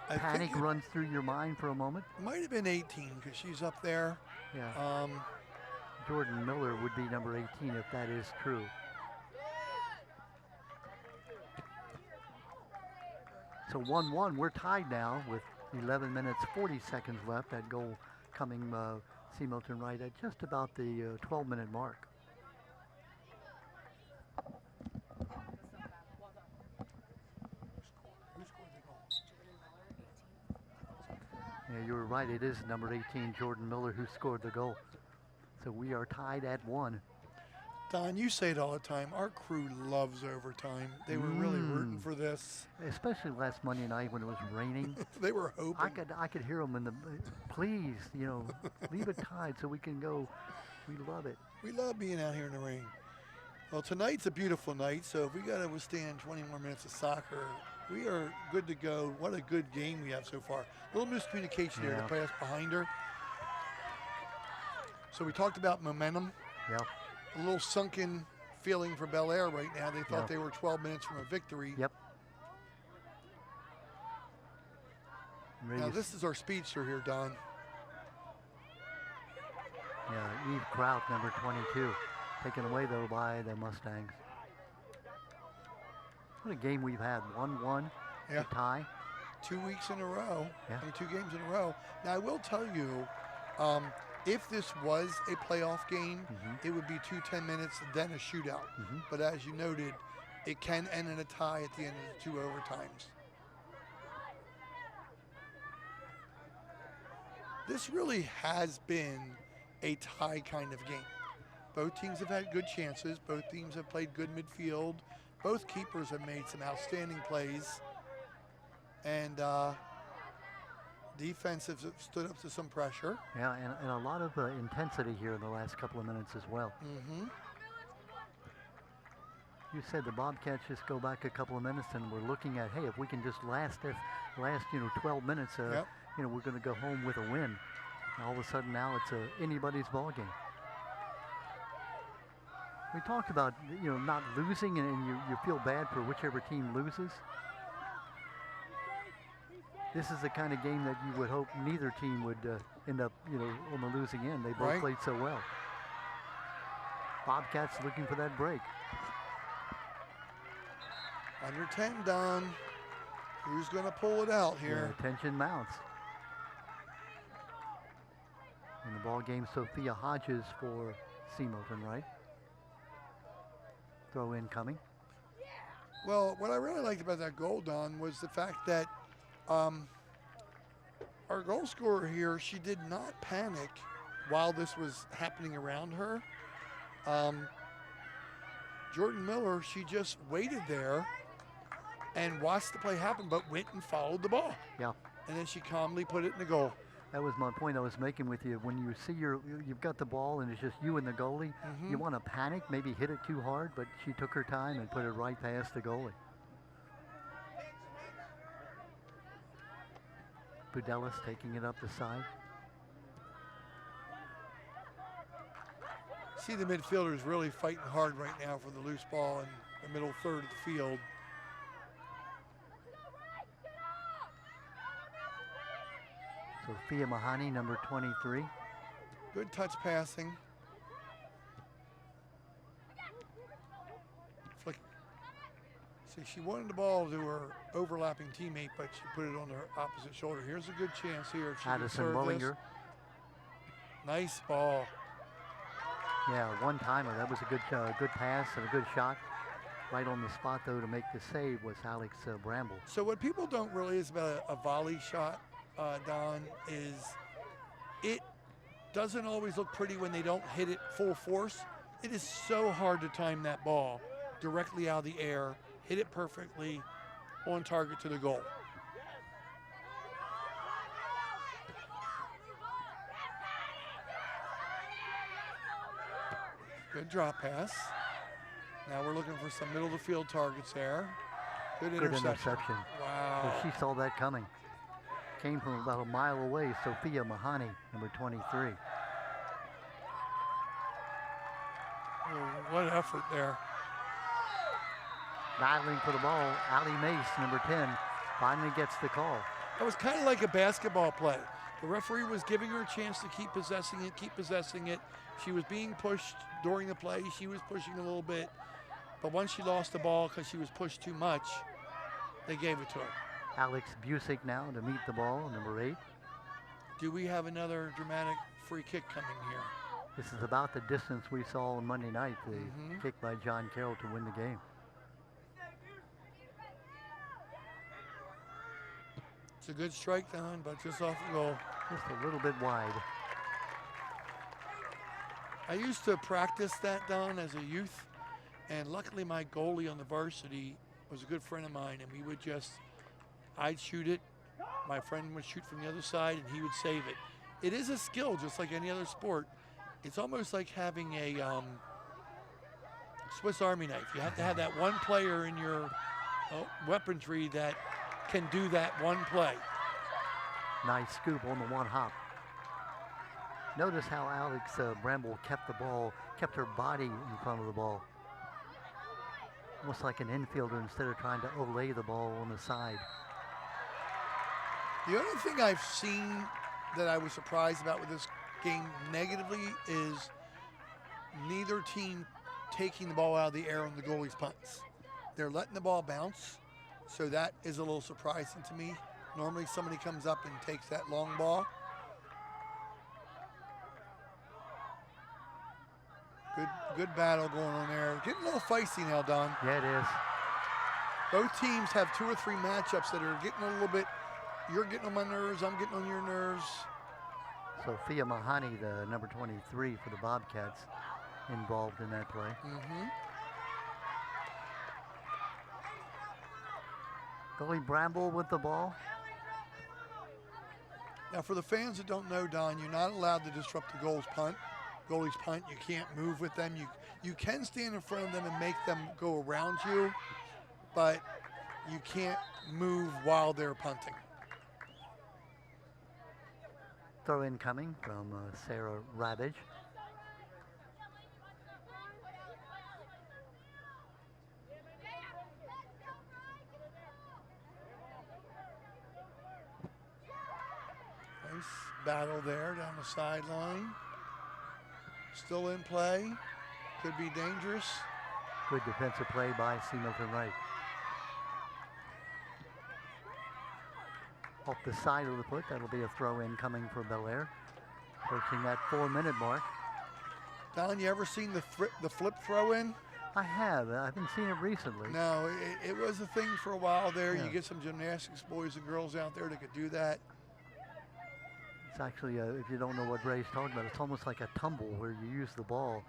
panic runs through your mind for a moment? Might have been 18 because she's up there. Yeah. Jordan Miller would be number 18 if that is true. So 1-1, we're tied now with 11 minutes, 40 seconds left. That goal coming C. Milton Wright at just about the 12-minute mark. Yeah, you were right. It is number 18, Jordan Miller, who scored the goal. So we are tied at 1. Don, you say it all the time. Our crew loves overtime. They were really rooting for this. Especially last Monday night when it was raining. They were hoping. I could hear them in the, please, leave it tied so we can go. We love it. We love being out here in the rain. Well, tonight's a beautiful night, so if we got to withstand 20 more minutes of soccer, we are good to go. What a good game we have so far. A little miscommunication there, the pass behind her. So we talked about momentum. Yeah. A little sunken feeling for Bel Air right now. They thought they were 12 minutes from a victory. Yep. Now this is our speedster here, Don. Yeah, Eve Kraut, number 22. Taken away, though, by the Mustangs. What a game we've had. 1-1, a tie. 2 weeks in a row. Yeah. I mean, 2 games in a row. Now, I will tell you, if this was a playoff game, it would be 2 10 minutes, then a shootout. But as you noted, it can end in a tie at the end of the 2 overtimes. This really has been a tie kind of game. Both teams have had good chances. Both teams have played good midfield. both keepers have made some outstanding plays, and defense have stood up to some pressure. Yeah, and a lot of intensity here in the last couple of minutes as well. Mm-hmm. You said the Bobcats just go back a couple of minutes, and we're looking at, hey, if we can just last 12 minutes, Yep. we're going to go home with a win. And all of a sudden now it's anybody's ball game. We talked about not losing, and you feel bad for whichever team loses. This is the kind of game that you would hope neither team would end up on the losing end. They both Right. played so well. Bobcats looking for that break. Under 10, Don. Who's going to pull it out here? Yeah, tension mounts. In the ball game, Sophia Hodges for C. Milton, right? Throw in coming. Well, what I really liked about that goal, Don, was the fact that our goal scorer here, she did not panic while this was happening around her. Jordan Miller, she just waited there and watched the play happen, but went and followed the ball. Yeah. And then she calmly put it in the goal. That was my point I was making with you. When you see you've got the ball and it's just you and the goalie, you want to panic, maybe hit it too hard, but she took her time and put it right past the goalie. Budelis taking it up the side. See the midfielders really fighting hard right now for the loose ball in the middle third of the field. Sophia Mahani, number 23. Good touch passing. Flick. See, she wanted the ball to her overlapping teammate, but she put it on her opposite shoulder. Here's a good chance here. If she can Addison serve this. Mullinger. Nice ball. Yeah, one-timer. That was a good pass and a good shot. Right on the spot, though, to make the save was Alex Bramble. So what people don't realize about a volley shot, Don, is it doesn't always look pretty when they don't hit it full force. It is so hard to time that ball directly out of the air, hit it perfectly on target to the goal. Good drop pass. Now we're looking for some middle of the field targets there. Good interception. Wow. So she saw that coming. Came from about a mile away, Sophia Mahani, number 23. Oh, what effort there. Battling for the ball, Allie Mace, number 10, finally gets the call. It was kind of like a basketball play. The referee was giving her a chance to keep possessing it. She was being pushed during the play. She was pushing a little bit. But once she lost the ball because she was pushed too much, they gave it to her. Alex Busick now to meet the ball, number 8. Do we have another dramatic free kick coming here? This is about the distance we saw on Monday night, the kick by John Carroll to win the game. It's a good strike, Don, but just off the goal. Just a little bit wide. I used to practice that, Don, as a youth, and luckily my goalie on the varsity was a good friend of mine, and we would I'd shoot it, my friend would shoot from the other side, and he would save it. It is a skill, just like any other sport. It's almost like having a Swiss Army knife. You have to have that one player in your weaponry that can do that one play. Nice scoop on the one hop. Notice how Alex Bramble kept her body in front of the ball. Almost like an infielder instead of trying to olay the ball on the side. The only thing I've seen that I was surprised about with this game negatively is neither team taking the ball out of the air on the goalie's punts. They're letting the ball bounce, so that is a little surprising to me. Normally somebody comes up and takes that long ball. Good battle going on there. Getting a little feisty now, Don. Yeah, it is. Both teams have 2 or 3 matchups that are getting a little bit, you're getting on my nerves, I'm getting on your nerves. Sophia Mahani, the number 23 for the Bobcats, involved in that play. Goalie Bramble with the ball. Now, for the fans that don't know, Don, you're not allowed to disrupt the goalie's punt. You can't move with them. You can stand in front of them and make them go around you, but you can't move while they're punting. Throw in coming from Sarah Ravage. Nice battle there down the sideline. Still in play. Could be dangerous. Good defensive play by C. Milton Wright. Off the side of the foot, that'll be a throw in coming for Bel Air. Approaching that 4-minute mark. Don, you ever seen the flip throw in? I have. I haven't seen it recently. No, it was a thing for a while there. Yeah. You get some gymnastics boys and girls out there that could do that. It's actually, if you don't know what Ray's talking about, it's almost like a tumble where you use the ball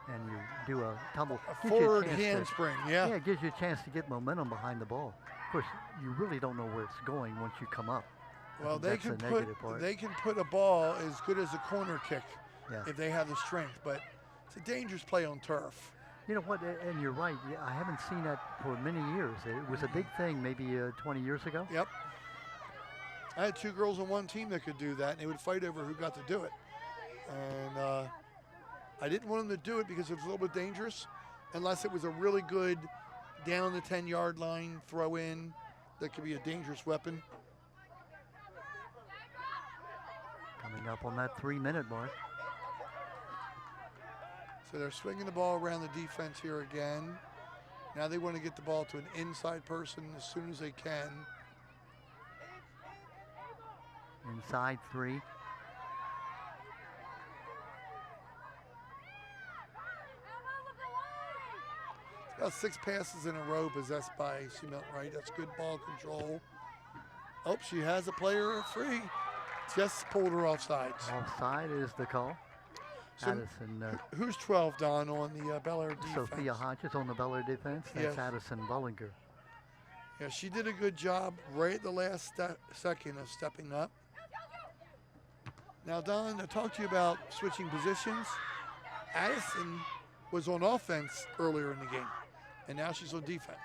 and you do a tumble. A forward handspring, yeah. Yeah, it gives you a chance to get momentum behind the ball. Of course, you really don't know where it's going once you come up. Well, they can put a ball as good as a corner kick if they have the strength, but it's a dangerous play on turf. You know what, and you're right. I haven't seen that for many years. It was a big thing maybe 20 years ago. Yep. I had two girls on one team that could do that, and they would fight over who got to do it. And I didn't want them to do it because it was a little bit dangerous, unless it was a really good down the 10-yard line throw in that could be a dangerous weapon. Coming up on that 3-minute mark. So they're swinging the ball around the defense here again. Now they want to get the ball to an inside person as soon as they can. Inside 3. Got 6 passes in a row possessed by C. Milton Wright. That's good ball control. Oh, she has a player free. Just pulled her offsides. Offside is the call. So Addison. Who's 12, Don, on the Bel Air defense? Sophia Hodges on the Bel Air defense. That's Yes. Addison Bullinger. Yeah, she did a good job right at the last second of stepping up. Now, Don, I talked to you about switching positions. Addison was on offense earlier in the game, and now she's on defense.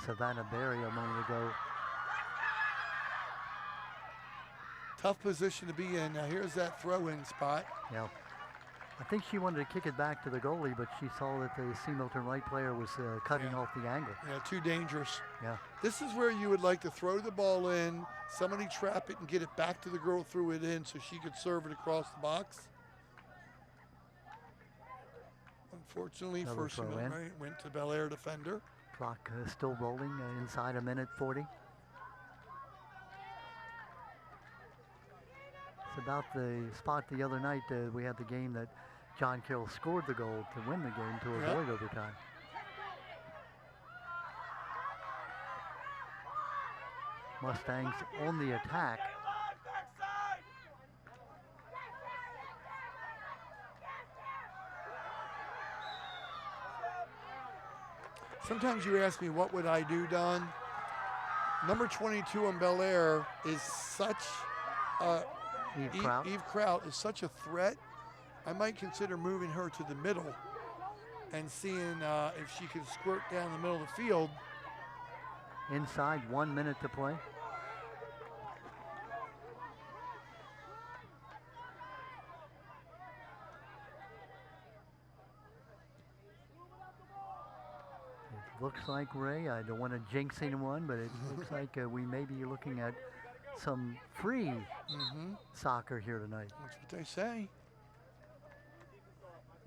Savannah Berry a moment ago. Tough position to be in. Now, here's that throw-in spot. Yeah. I think she wanted to kick it back to the goalie, but she saw that the C. Milton Wright player was cutting off the angle. Yeah, too dangerous. Yeah. This is where you would like to throw the ball in, somebody trap it and get it back to the girl, threw it in so she could serve it across the box. Unfortunately, first went to Bel Air defender. Clock still rolling inside a minute 40. It's about the spot the other night we had the game that John Carroll scored the goal to win the game to avoid overtime. Mustangs on the attack. Sometimes you ask me, what would I do, Don? Number 22 on Bel Air is such Eve Kraut is such a threat. I might consider moving her to the middle and seeing if she can squirt down the middle of the field. Inside, 1 minute to play. It looks like, Ray, I don't want to jinx anyone, but it looks like we may be looking at some free soccer here tonight. That's what they say.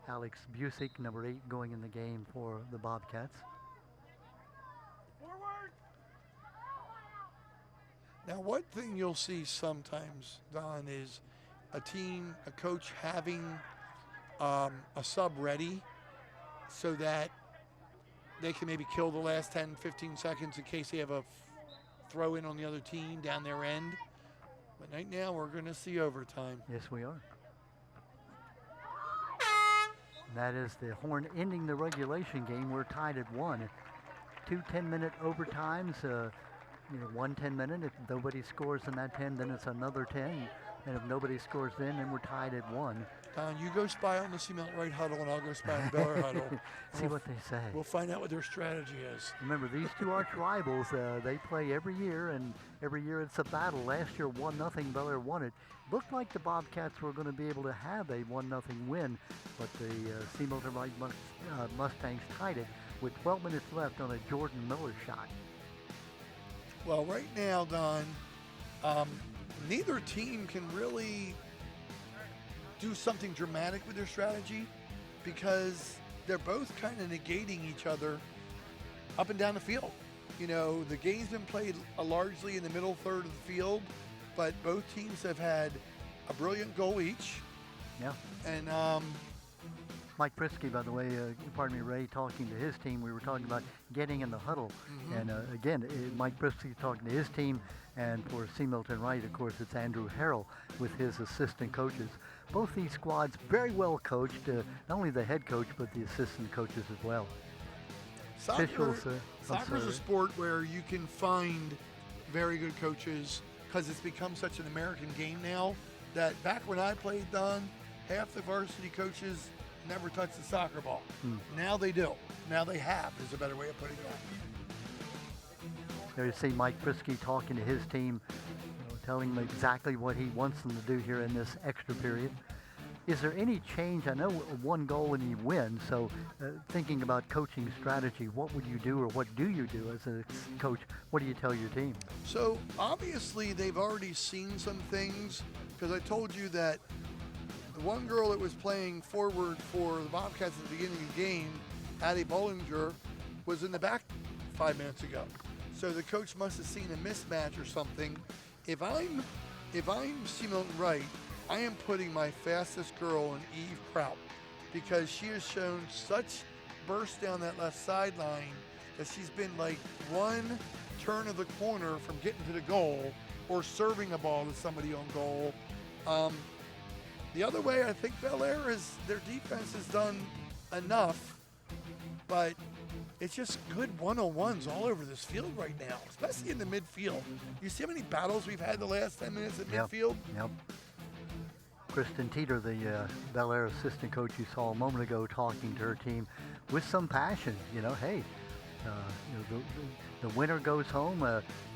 Alex Busick, number 8, going in the game for the Bobcats. Forward. Now, one thing you'll see sometimes, Don, is a team, a coach having a sub ready so that they can maybe kill the last 10, 15 seconds in case they have a throw in on the other team down their end. But right now, we're going to see overtime. Yes, we are. That is the horn ending the regulation game. We're tied at 1. 2 10-minute overtimes, one 10-minute. If nobody scores in that 10, then it's another 10. And if nobody scores then we're tied at 1. Don, you go spy on the C. Milton Wright huddle, and I'll go spy on the Bel Air huddle. See what they say. We'll find out what their strategy is. Remember, these two arch rivals, they play every year, and every year it's a battle. Last year, 1-0, Bel Air won it. Looked like the Bobcats were going to be able to have a 1-0 win, but the C. Milton Wright Mustangs tied it with 12 minutes left on a Jordan Miller shot. Well, right now, Don, neither team can really do something dramatic with their strategy because they're both kind of negating each other up and down the field. You know, the game's been played largely in the middle third of the field, but both teams have had a brilliant goal each. Yeah. And Mike Prisky, by the way, pardon me, Ray, talking to his team, we were talking about getting in the huddle. And again, Mike Prisky talking to his team, and for C. Milton Wright, of course, it's Andrew Harrell with his assistant coaches. Both these squads very well coached, not only the head coach, but the assistant coaches as well. Soccer's a sport where you can find very good coaches because it's become such an American game now that back when I played, Don, half the varsity coaches never touched the soccer ball. Now they do. Now they have, is a better way of putting that. There you see Mike Prisky talking to his team, telling them exactly what he wants them to do here in this extra period. Is there any change? I know one goal and you win, so thinking about coaching strategy, what would you do or what do you do as a coach? What do you tell your team? So obviously they've already seen some things because I told you that the one girl that was playing forward for the Bobcats at the beginning of the game, Addie Bollinger, was in the back 5 minutes ago. So the coach must have seen a mismatch or something. If I'm C. Milton Wright, I am putting my fastest girl in Eve Kraut because she has shown such burst down that left sideline that she's been like one turn of the corner from getting to the goal or serving a ball to somebody on goal. The other way, I think Bel Air their defense has done enough, but it's just good one-on-ones all over this field right now, especially in the midfield. You see how many battles we've had the last 10 minutes at midfield? Yep. Kristen Teeter, the Bel Air assistant coach you saw a moment ago, talking to her team with some passion. Hey, the winner goes home,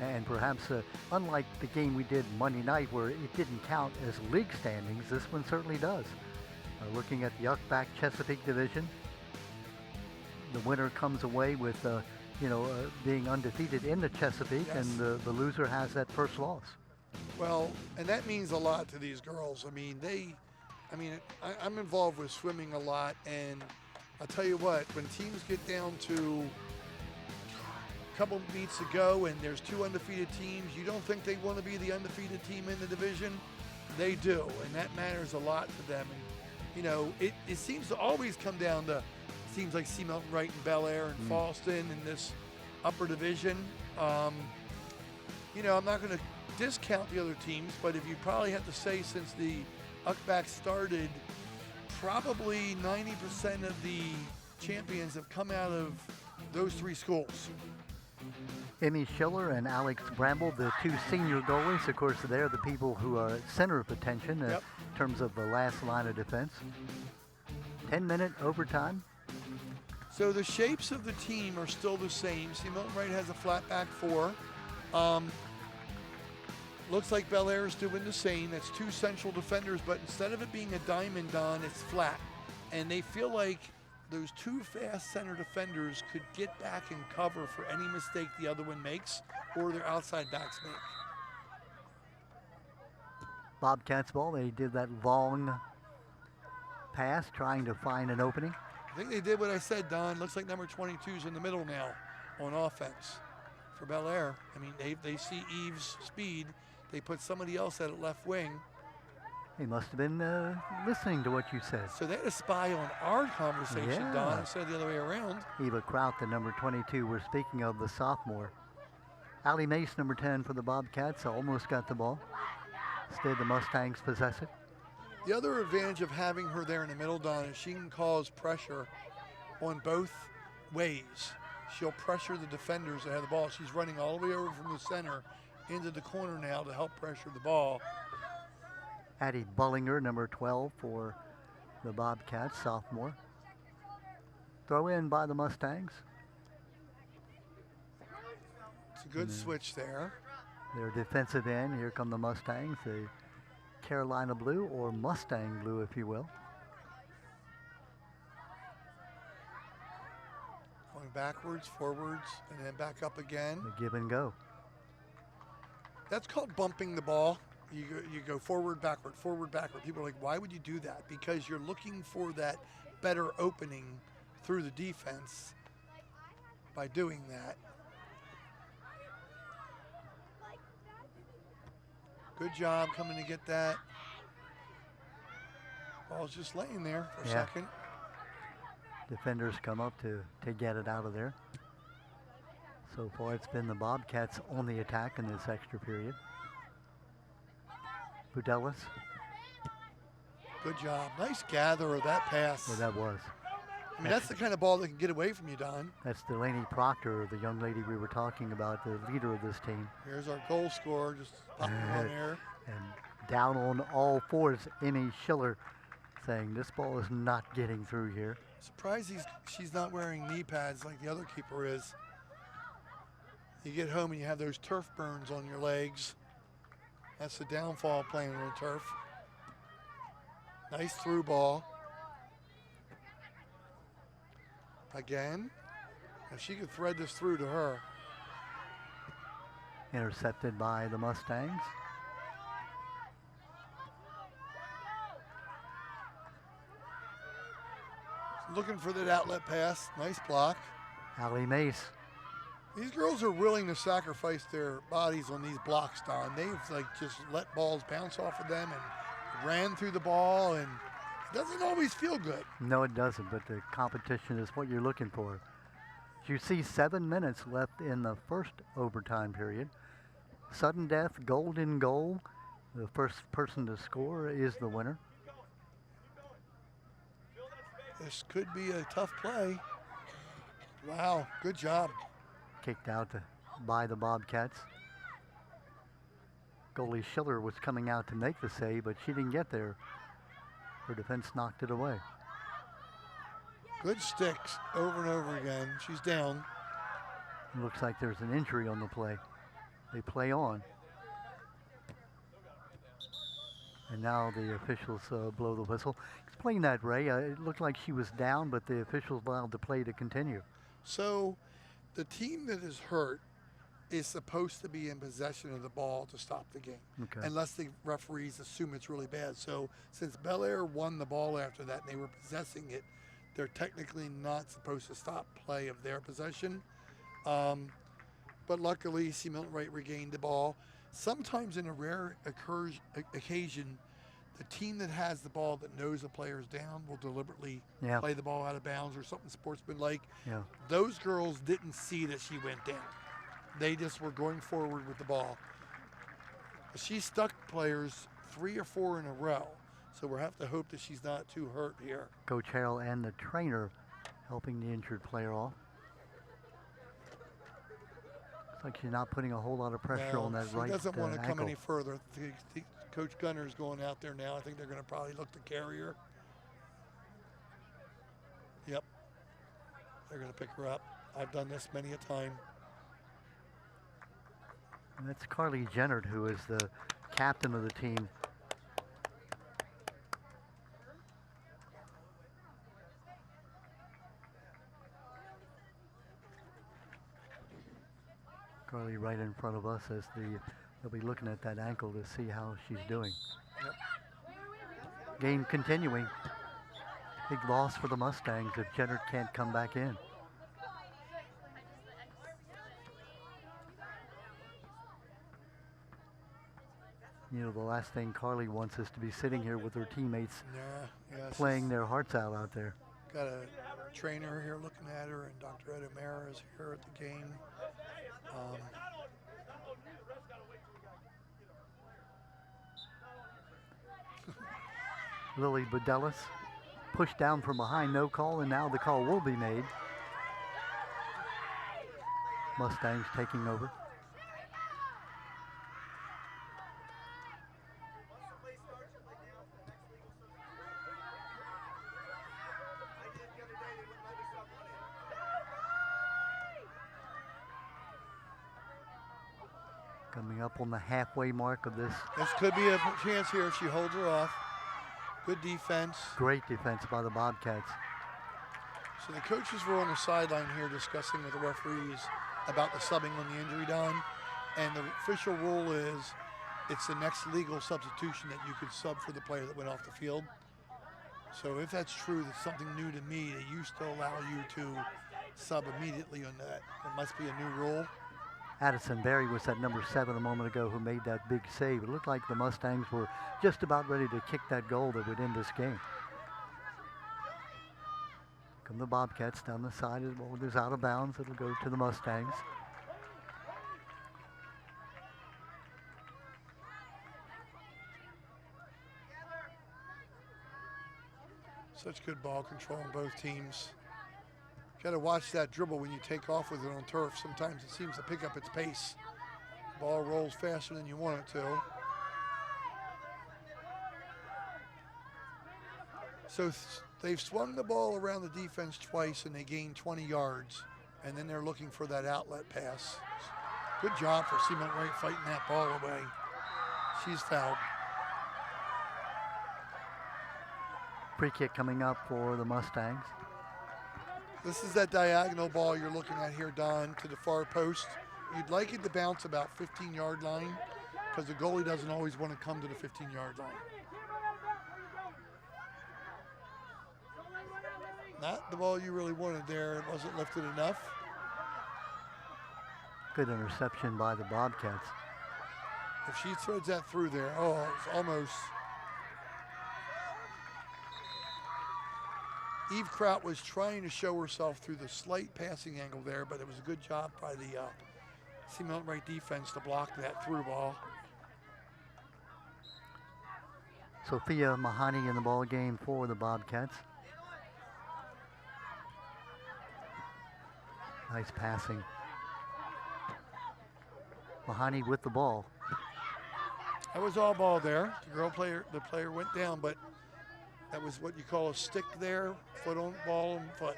and perhaps unlike the game we did Monday night where it didn't count as league standings, this one certainly does. Looking at the Uckback Chesapeake division, the winner comes away with being undefeated in the Chesapeake, yes. And the loser has that first loss. Well, and that means a lot to these girls. I'm involved with swimming a lot, and I'll tell you what, when teams get down to a couple meets to go and there's two undefeated teams, you don't think they want to be the undefeated team in the division? They do, and that matters a lot to them. And, it seems to always come down to teams like C. Milton Wright and Bel Air and Falston in this upper division. I'm not going to discount the other teams, but if you probably have to say since the Uckback started, probably 90% of the champions have come out of those three schools. Emmy Schiller and Alex Bramble, the two senior goalies, of course, they're the people who are center of attention in terms of the last line of defense. 10-minute overtime. So the shapes of the team are still the same. See, Milton Wright has a flat back four. Looks like Bel Air is doing the same. That's two central defenders, but instead of it being a diamond, Don, it's flat. And they feel like those two fast center defenders could get back and cover for any mistake the other one makes or their outside backs make. Bobcats ball, they did that long pass trying to find an opening. I think they did what I said, Don. Looks like number 22 is in the middle now on offense for Bel Air. They see Eve's speed. They put somebody else at left wing. He must have been listening to what you said. So they had a spy on our conversation, Don, instead of the other way around. Eva Kraut, the number 22, we're speaking of the sophomore. Allie Mace, number 10 for the Bobcats, almost got the ball. Instead, the Mustangs possess it. The other advantage of having her there in the middle, Don, is she can cause pressure on both ways. She'll pressure the defenders that have the ball. She's running all the way over from the center into the corner now to help pressure the ball. Addie Bullinger, number 12 for the Bobcats, sophomore. Throw in by the Mustangs. It's a good switch there. Their defensive end. Here come the Mustangs, the Carolina blue, or Mustang blue, if you will. Going backwards, forwards, and then back up again. The give and go. That's called bumping the ball. You go forward, backward, forward, backward. People are like, why would you do that? Because you're looking for that better opening through the defense by doing that. Good job coming to get that. Ball's just laying there for a second. Defenders come up to get it out of there. So far, it's been the Bobcats on the attack in this extra period. Pudelis. Good job. Nice gather of that pass. Yeah, that was. I mean, that's the kind of ball that can get away from you, Don. That's Delaney Proctor, the young lady we were talking about, the leader of this team. Here's our goal scorer, just popping on there. And down on all fours, Emmy Schiller saying this ball is not getting through here. Surprised she's not wearing knee pads like the other keeper is. You get home and you have those turf burns on your legs. That's the downfall of playing on turf. Nice through ball. Again. If she could thread this through to her. Intercepted by the Mustangs. Looking for that outlet pass. Nice block. Allie Mace. These girls are willing to sacrifice their bodies on these blocks, Don. They've like just let balls bounce off of them and ran through the ball, and it doesn't always feel good. No, it doesn't, but the competition is what you're looking for. You see 7 minutes left in the first overtime period. Sudden death, golden goal. The first person to score is the winner. This could be a tough play. Wow, good job. Kicked out by the Bobcats. Goalie Schiller was coming out to make the save, but she didn't get there. Her defense knocked it away. Good sticks over and over again. She's down. It looks like there's an injury on the play. They play on. And now the officials blow the whistle. Explain that, Ray. It looked like she was down, but the officials allowed the play to continue. So the team that is hurt is supposed to be in possession of the ball to stop the game, unless the referees assume it's really bad. So since Bel Air won the ball after that and they were possessing it, they're technically not supposed to stop play of their possession. But luckily, Milton Wright regained the ball. Sometimes in a rare occasion, the team that has the ball that knows the player's down will deliberately play the ball out of bounds or something sportsmanlike. Yeah. Those girls didn't see that she went down. They just were going forward with the ball. She stuck players 3 or 4 in a row, so we'll have to hope that she's not too hurt here. Coach Harrell and the trainer helping the injured player off. Looks like she's not putting a whole lot of pressure on that right ankle. She doesn't want to come any further. Coach Gunner's going out there now. I think they're going to probably look to carry her. Yep. They're going to pick her up. I've done this many a time. And that's Carly Jennard, who is the captain of the team. Carly right in front of us as they'll be looking at that ankle to see how she's doing. Yep. Game continuing. Big loss for the Mustangs if Jennard can't come back in. You know, the last thing Carly wants is to be sitting here with her teammates playing their hearts out there. Got a trainer here looking at her, and Dr. Ed O'Mara is here at the game. Lily Bedelis pushed down from behind, no call, and now the call will be made. Mustangs taking over. Coming up on the halfway mark of this. This could be a chance here if she holds her off. Good defense. Great defense by the Bobcats. So the coaches were on the sideline here discussing with the referees about the subbing on the injury done. And the official rule is it's the next legal substitution that you could sub for the player that went off the field. So if that's true, that's something new to me. They used to allow you to sub immediately on that. It must be a new rule. Addison Berry was that number 7 a moment ago who made that big save. It looked like the Mustangs were just about ready to kick that goal that would end this game. Come the Bobcats down the side. The ball is out of bounds. It'll go to the Mustangs. Such good ball control on both teams. Got to watch that dribble when you take off with it on turf. Sometimes it seems to pick up its pace. Ball rolls faster than you want it to. So they've swung the ball around the defense twice and they gained 20 yards. And then they're looking for that outlet pass. Good job for Seaman Wright fighting that ball away. She's fouled. Free kick coming up for the Mustangs. This is that diagonal ball you're looking at here, Don, to the far post. You'd like it to bounce about 15-yard line because the goalie doesn't always want to come to the 15-yard line. Not the ball you really wanted there. It wasn't lifted enough. Good interception by the Bobcats. If she throws that through there, oh, it's almost. Eve Kraut was trying to show herself through the slight passing angle there, but it was a good job by the Milton Wright defense to block that through ball. Sophia Mahoney in the ball game for the Bobcats. Nice passing. Mahoney with the ball. That was all ball there. The player went down, but that was what you call a stick there, foot on ball and foot.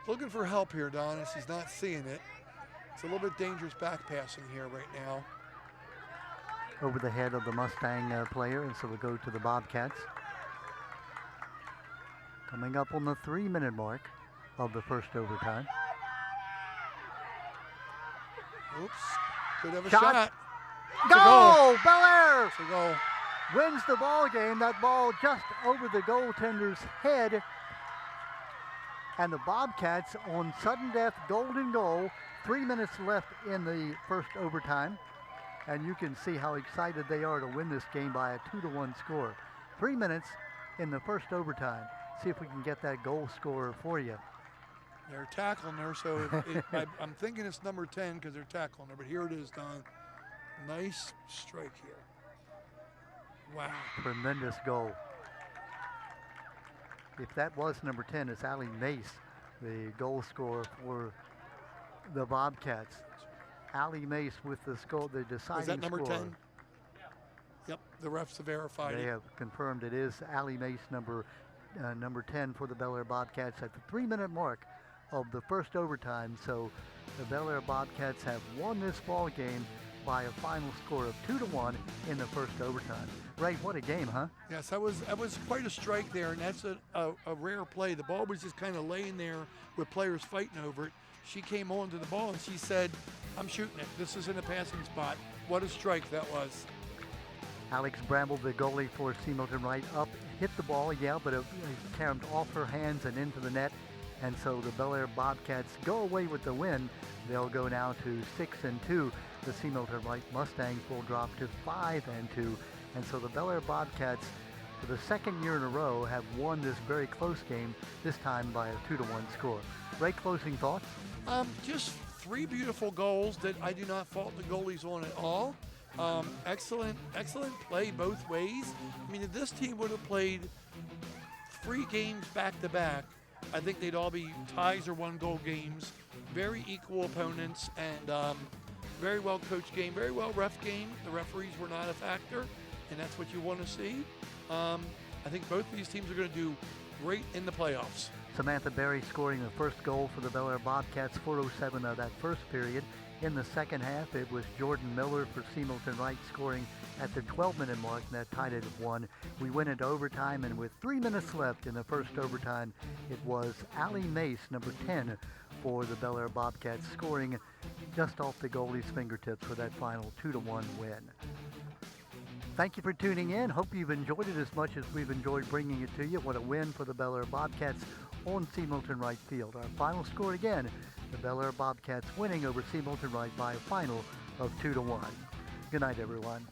Looking for help here, Don, as he's not seeing it. It's a little bit dangerous back passing here right now. Over the head of the Mustang player, and so we'll go to the Bobcats. Coming up on the 3-minute mark of the first overtime. Oops, could have a Shot. shot. Goal! Bel Air It's a goal. wins the ball game. That ball just over the goaltender's head. And the Bobcats on sudden death golden goal. 3 minutes left in the first overtime. And you can see how excited they are to win this game by a 2-1 score. 3 minutes in the first overtime. See if we can get that goal scorer for you. They're tackling her, so I'm thinking it's number 10 because they're tackling her, but here it is, Don. Nice strike here. Wow. Tremendous goal. If that was number 10, it's Allie Mace, the goal scorer for the Bobcats. Allie Mace with the score, the deciding score. Is that number 10? Yep, the refs have verified They it. have confirmed it is Allie Mace, number 10 for the Bel Air Bobcats at the 3-minute mark of the first overtime. So the Bel Air Bobcats have won this ball game by a final score of 2-1 in the first overtime. Ray, what a game, huh? Yes, that was quite a strike there, and that's a rare play. The ball was just kind of laying there with players fighting over it. She came on to the ball and she said, "I'm shooting it. This is in a passing spot." What a strike that was. Alex Bramble, the goalie for C. Milton Wright, up, hit the ball, yeah, but it came off her hands and into the net. And so the Bel Air Bobcats go away with the win. They'll go now to 6-2. The C. Milton Wright Mustangs will drop to 5-2. And so the Bel Air Bobcats, for the second year in a row, have won this very close game, this time by a 2-1 score. Ray, closing thoughts? Just 3 beautiful goals that I do not fault the goalies on at all. Excellent play both ways. I mean, if this team would have played 3 games back-to-back, I think they'd all be ties or 1-goal games. Very equal opponents, and very well-coached game, very well-ref game. The referees were not a factor, and that's what you want to see. I think both of these teams are going to do great in the playoffs. Samantha Berry scoring the first goal for the Bel Air Bobcats, 4:07 of that first period. In the second half, it was Jordan Miller for C. Milton Wright scoring at the 12-minute mark, and that tied it at 1. We went into overtime, and with 3 minutes left in the first overtime, it was Allie Mace, number 10, for the Bel Air Bobcats, scoring just off the goalie's fingertips for that final 2-1 win. Thank you for tuning in. Hope you've enjoyed it as much as we've enjoyed bringing it to you. What a win for the Bel Air Bobcats on C. Milton Wright Field. Our final score again, the Bel Air Bobcats winning over C. Milton Wright by a final of 2-1. Good night, everyone.